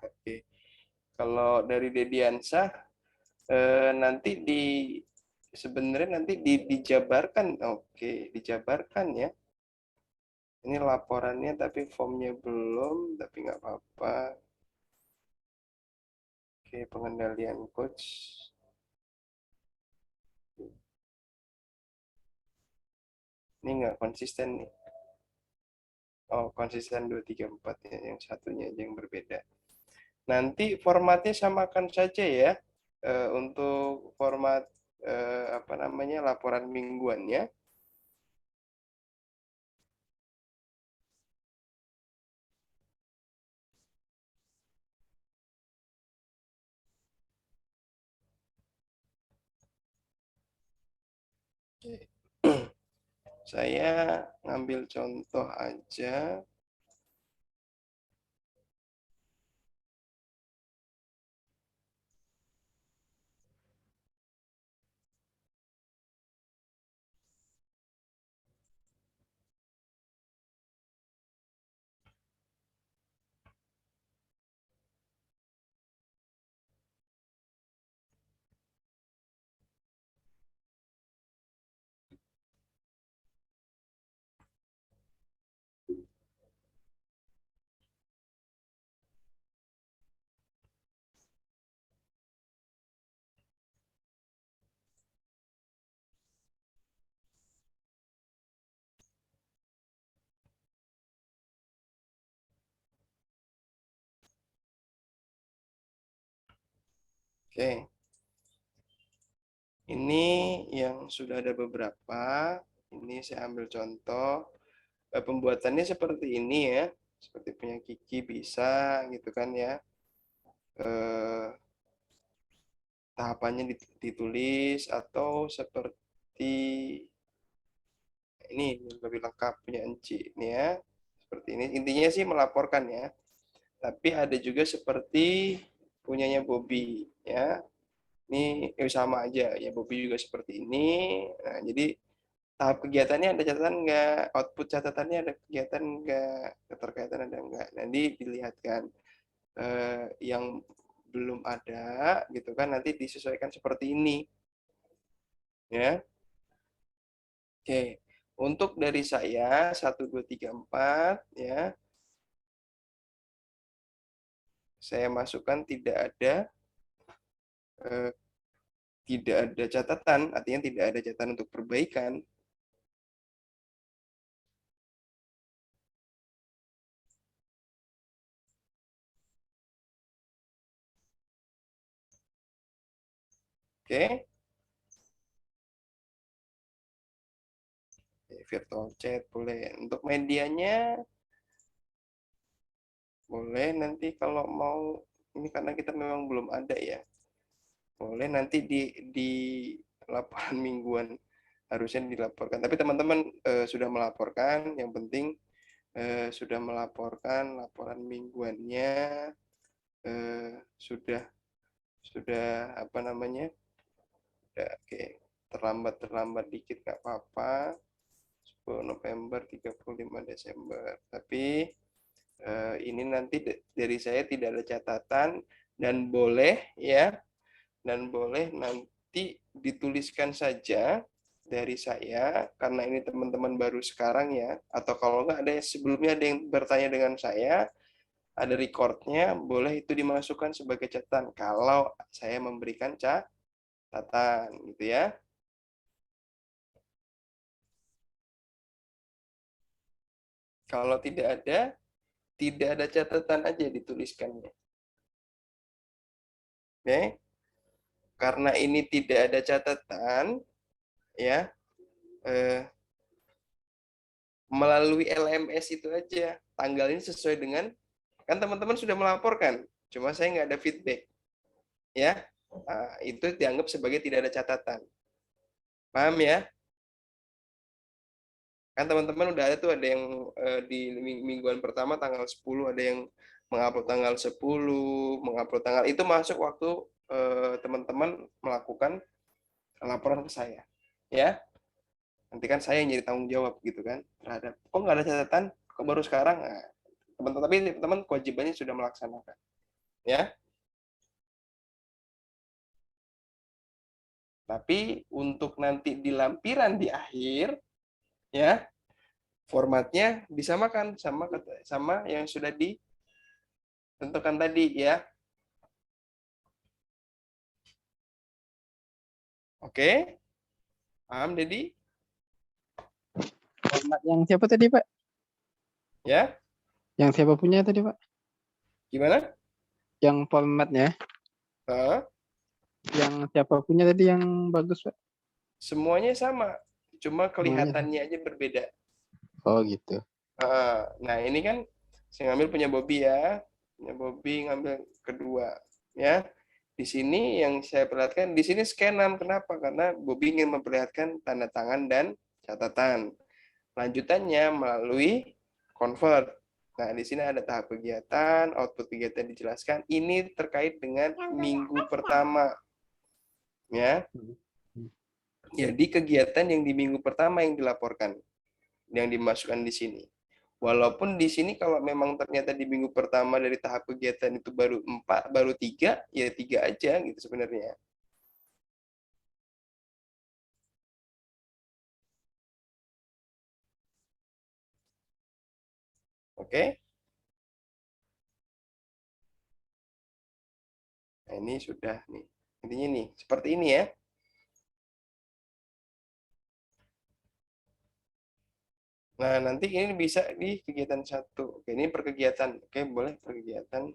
Oke. Kalau dari Dediansah nanti sebenarnya nanti dijabarkan. Oke, dijabarkan ya. Ini laporannya tapi formnya belum, tapi nggak apa-apa. Oke, pengendalian coach. Ini nggak konsisten nih. Oh, konsisten 2, 3, 4 ya. Yang satunya aja yang berbeda. Nanti formatnya samakan saja ya. Untuk format apa namanya, laporan mingguannya. Saya ngambil contoh aja. Oke. Ini yang sudah ada beberapa. Ini saya ambil contoh. Pembuatannya seperti ini ya. Seperti punya Kiki bisa gitu kan ya. Tahapannya ditulis atau seperti ini lebih lengkap punya Enci ini ya. Seperti ini. Intinya sih melaporkan ya. Tapi ada juga seperti punyanya Bobby ya. Ini sama aja ya, Bobby juga seperti ini. Nah, jadi tahap kegiatannya ada catatan enggak, output catatannya ada kegiatan enggak, keterkaitan ada enggak. Nanti dilihatkan yang belum ada gitu kan, nanti disesuaikan seperti ini ya. Oke, untuk dari saya 1 2 3 4 ya, saya masukkan eh, tidak ada catatan, artinya tidak ada catatan untuk perbaikan. Oke. Virtual chat boleh. Untuk medianya boleh nanti kalau mau, ini karena kita memang belum ada ya. Boleh nanti di laporan mingguan harusnya dilaporkan. Tapi teman-teman sudah melaporkan, yang penting sudah melaporkan laporan mingguannya, sudah apa namanya? Oke, terlambat dikit nggak apa-apa. 10 November, 35 Desember. Tapi ini nanti dari saya tidak ada catatan dan boleh ya, dan boleh nanti dituliskan saja dari saya karena ini teman-teman baru sekarang ya, atau kalau nggak ada sebelumnya ada yang bertanya dengan saya, ada recordnya, boleh itu dimasukkan sebagai catatan kalau saya memberikan catatan gitu ya. Kalau tidak ada catatan aja dituliskannya. Oke. Karena ini tidak ada catatan ya, melalui LMS itu aja. Tanggal ini sesuai dengan, kan teman-teman sudah melaporkan, cuma saya nggak ada feedback. Ya, nah, itu dianggap sebagai tidak ada catatan. Paham ya? Kan teman-teman udah ada tuh, ada yang di mingguan pertama tanggal 10, ada yang mengupload tanggal 10, mengupload tanggal, itu masuk waktu teman-teman melakukan laporan ke saya. Ya, nanti kan saya yang jadi tanggung jawab gitu kan, terhadap kok nggak ada catatan, kok baru sekarang. Nah, teman-teman kewajibannya sudah melaksanakan. Ya, tapi untuk nanti di lampiran di akhir, ya, formatnya disamakan sama yang sudah ditentukan tadi ya. Oke, paham Dedi?
Format yang siapa tadi Pak?
Ya,
Yang siapa punya tadi Pak?
gimana?
Yang formatnya,
Hah?
yang siapa punya tadi yang bagus Pak?
Semuanya sama, cuma
Semuanya.
kelihatannya aja berbeda.
Oh gitu.
Nah, ini kan saya ngambil punya Bobby ya, punya Bobby ngambil kedua ya. Di sini yang saya perlihatkan, di sini scanan. Kenapa? Karena Bobby ingin memperlihatkan tanda tangan dan catatan. Lanjutannya melalui convert. Nah, di sini ada tahap kegiatan, output kegiatan dijelaskan. Ini terkait dengan minggu pertama. Ya. Jadi kegiatan yang di minggu pertama yang dilaporkan, yang dimasukkan di sini. Walaupun di sini kalau memang ternyata di minggu pertama dari tahap kegiatan itu baru 4, baru 3, ya 3 aja gitu sebenarnya. Oke. Nah, ini sudah nih. Intinya nih, seperti ini ya. Nah, nanti ini bisa di kegiatan 1. Oke, ini per kegiatan. Oke, boleh per kegiatan.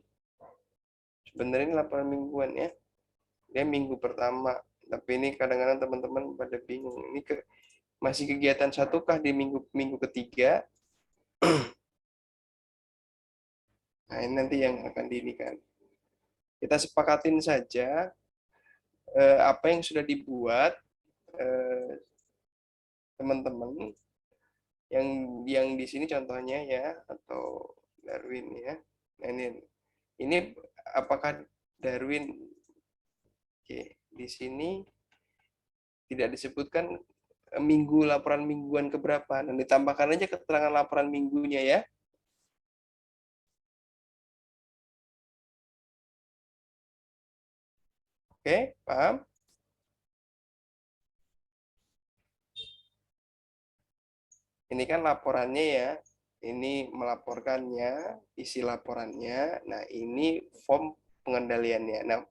Sebenarnya ini laporan mingguan ya. Dia minggu pertama. Tapi ini kadang-kadang teman-teman pada bingung. Ini masih kegiatan 1 kah di minggu ketiga? Nah, ini nanti yang akan diinikan. Kita sepakatin saja apa yang sudah dibuat teman-teman, yang di sini contohnya ya, atau Darwin ya. Nah, ini apakah Darwin, oke, di sini tidak disebutkan laporan mingguan keberapa, dan ditambahkan aja keterangan laporan minggunya ya. Oke, paham? Ini kan laporannya ya. Ini melaporkannya, isi laporannya. Nah, ini form pengendaliannya. Nah,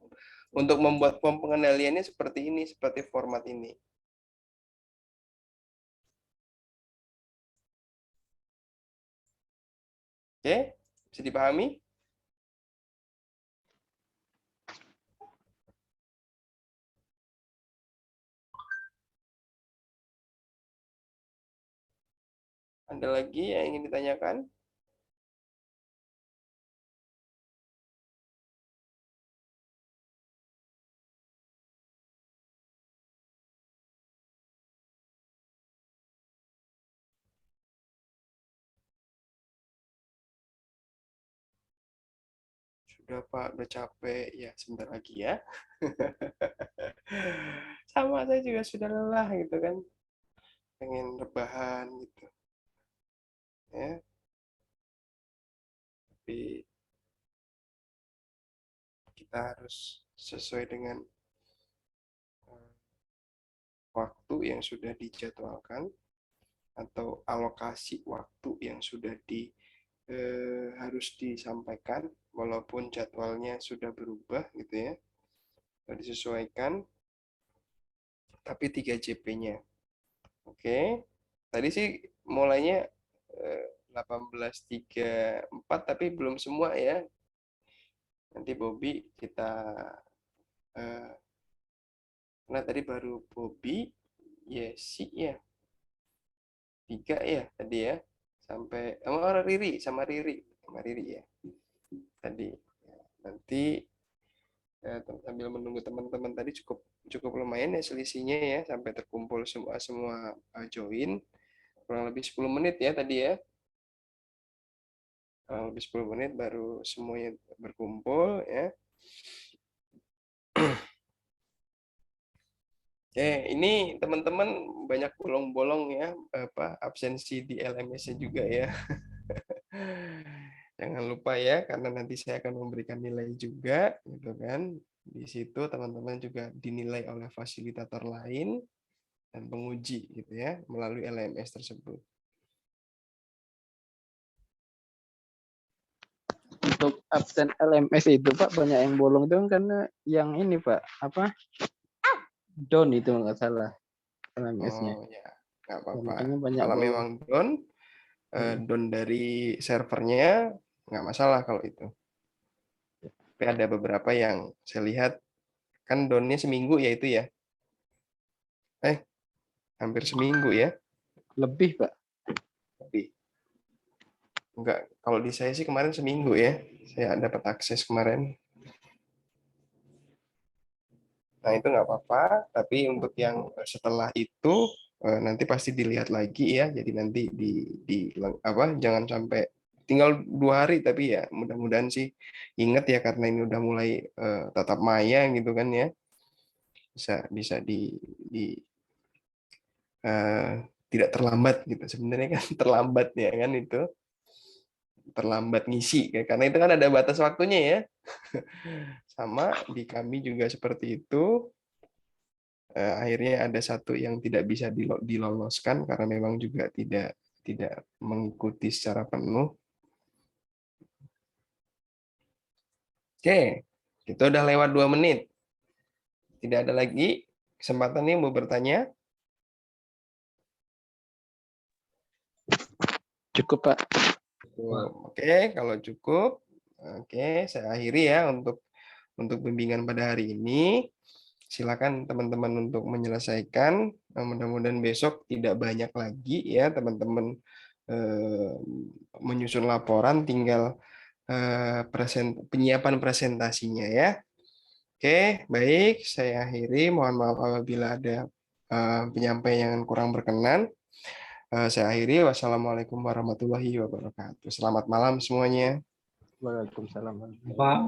untuk membuat form pengendaliannya seperti ini, seperti format ini. Oke, bisa dipahami? Ada lagi yang ingin ditanyakan? Sudah Pak, udah capek. Ya, sebentar lagi ya. Sama, saya juga sudah lelah gitu kan. Pengen rebahan gitu. Ya, tapi kita harus sesuai dengan waktu yang sudah dijadwalkan, atau alokasi waktu yang sudah harus disampaikan, walaupun jadwalnya sudah berubah gitu ya, sudah disesuaikan, tapi 3 JP-nya. Oke, tadi sih mulainya 18.34, tapi belum semua ya. Nanti Bobby kita karena tadi baru Bobby, Yesi ya, 3 ya tadi ya. sampai Riri sama Riri ya tadi. Nanti sambil menunggu teman-teman tadi cukup lumayan ya selisihnya ya, sampai terkumpul semua join kurang lebih 10 menit ya tadi ya. Kurang lebih 10 menit baru semuanya berkumpul ya. Oke, ini teman-teman banyak bolong-bolong ya, absensi di LMS-nya juga ya. Jangan lupa ya, karena nanti saya akan memberikan nilai juga, gitu kan. Di situ teman-teman juga dinilai oleh fasilitator lain dan penguji, gitu ya, melalui LMS tersebut.
Untuk absen LMS itu Pak banyak yang bolong itu karena yang ini Pak down itu nggak salah LMS-nya.
Oh ya, nggak apa-apa.
Makanya banyak
Kalau
bolong.
memang down dari servernya, nggak masalah kalau itu. Tapi ada beberapa yang saya lihat kan down-nya seminggu ya itu ya. Hampir seminggu ya.
Lebih Pak.
Lebih. Enggak, kalau di saya sih kemarin seminggu ya. Saya dapat akses kemarin. Nah, itu nggak apa-apa, tapi untuk yang setelah itu nanti pasti dilihat lagi ya. Jadi nanti jangan sampai tinggal 2 hari, tapi ya mudah-mudahan sih ingat ya, karena ini udah mulai tatap maya gitu kan ya. Bisa tidak terlambat gitu. Sebenarnya kan terlambat ya kan itu. Terlambat ngisi karena itu kan ada batas waktunya ya. Sama di kami juga seperti itu. Akhirnya ada satu yang tidak bisa diloloskan karena memang juga tidak mengikuti secara penuh. Oke, itu udah lewat 2 menit. Tidak ada lagi kesempatan nih mau bertanya.
Cukup Pak.
Oke, kalau cukup, oke, saya akhiri ya untuk bimbingan pada hari ini. Silakan teman-teman untuk menyelesaikan. Mudah-mudahan besok tidak banyak lagi ya teman-teman menyusun laporan, tinggal penyiapan presentasinya ya. Oke, baik, saya akhiri. Mohon maaf apabila ada penyampaian yang kurang berkenan. Saya akhiri. Wassalamualaikum warahmatullahi wabarakatuh. Selamat malam semuanya.
Waalaikumsalam.
Pak.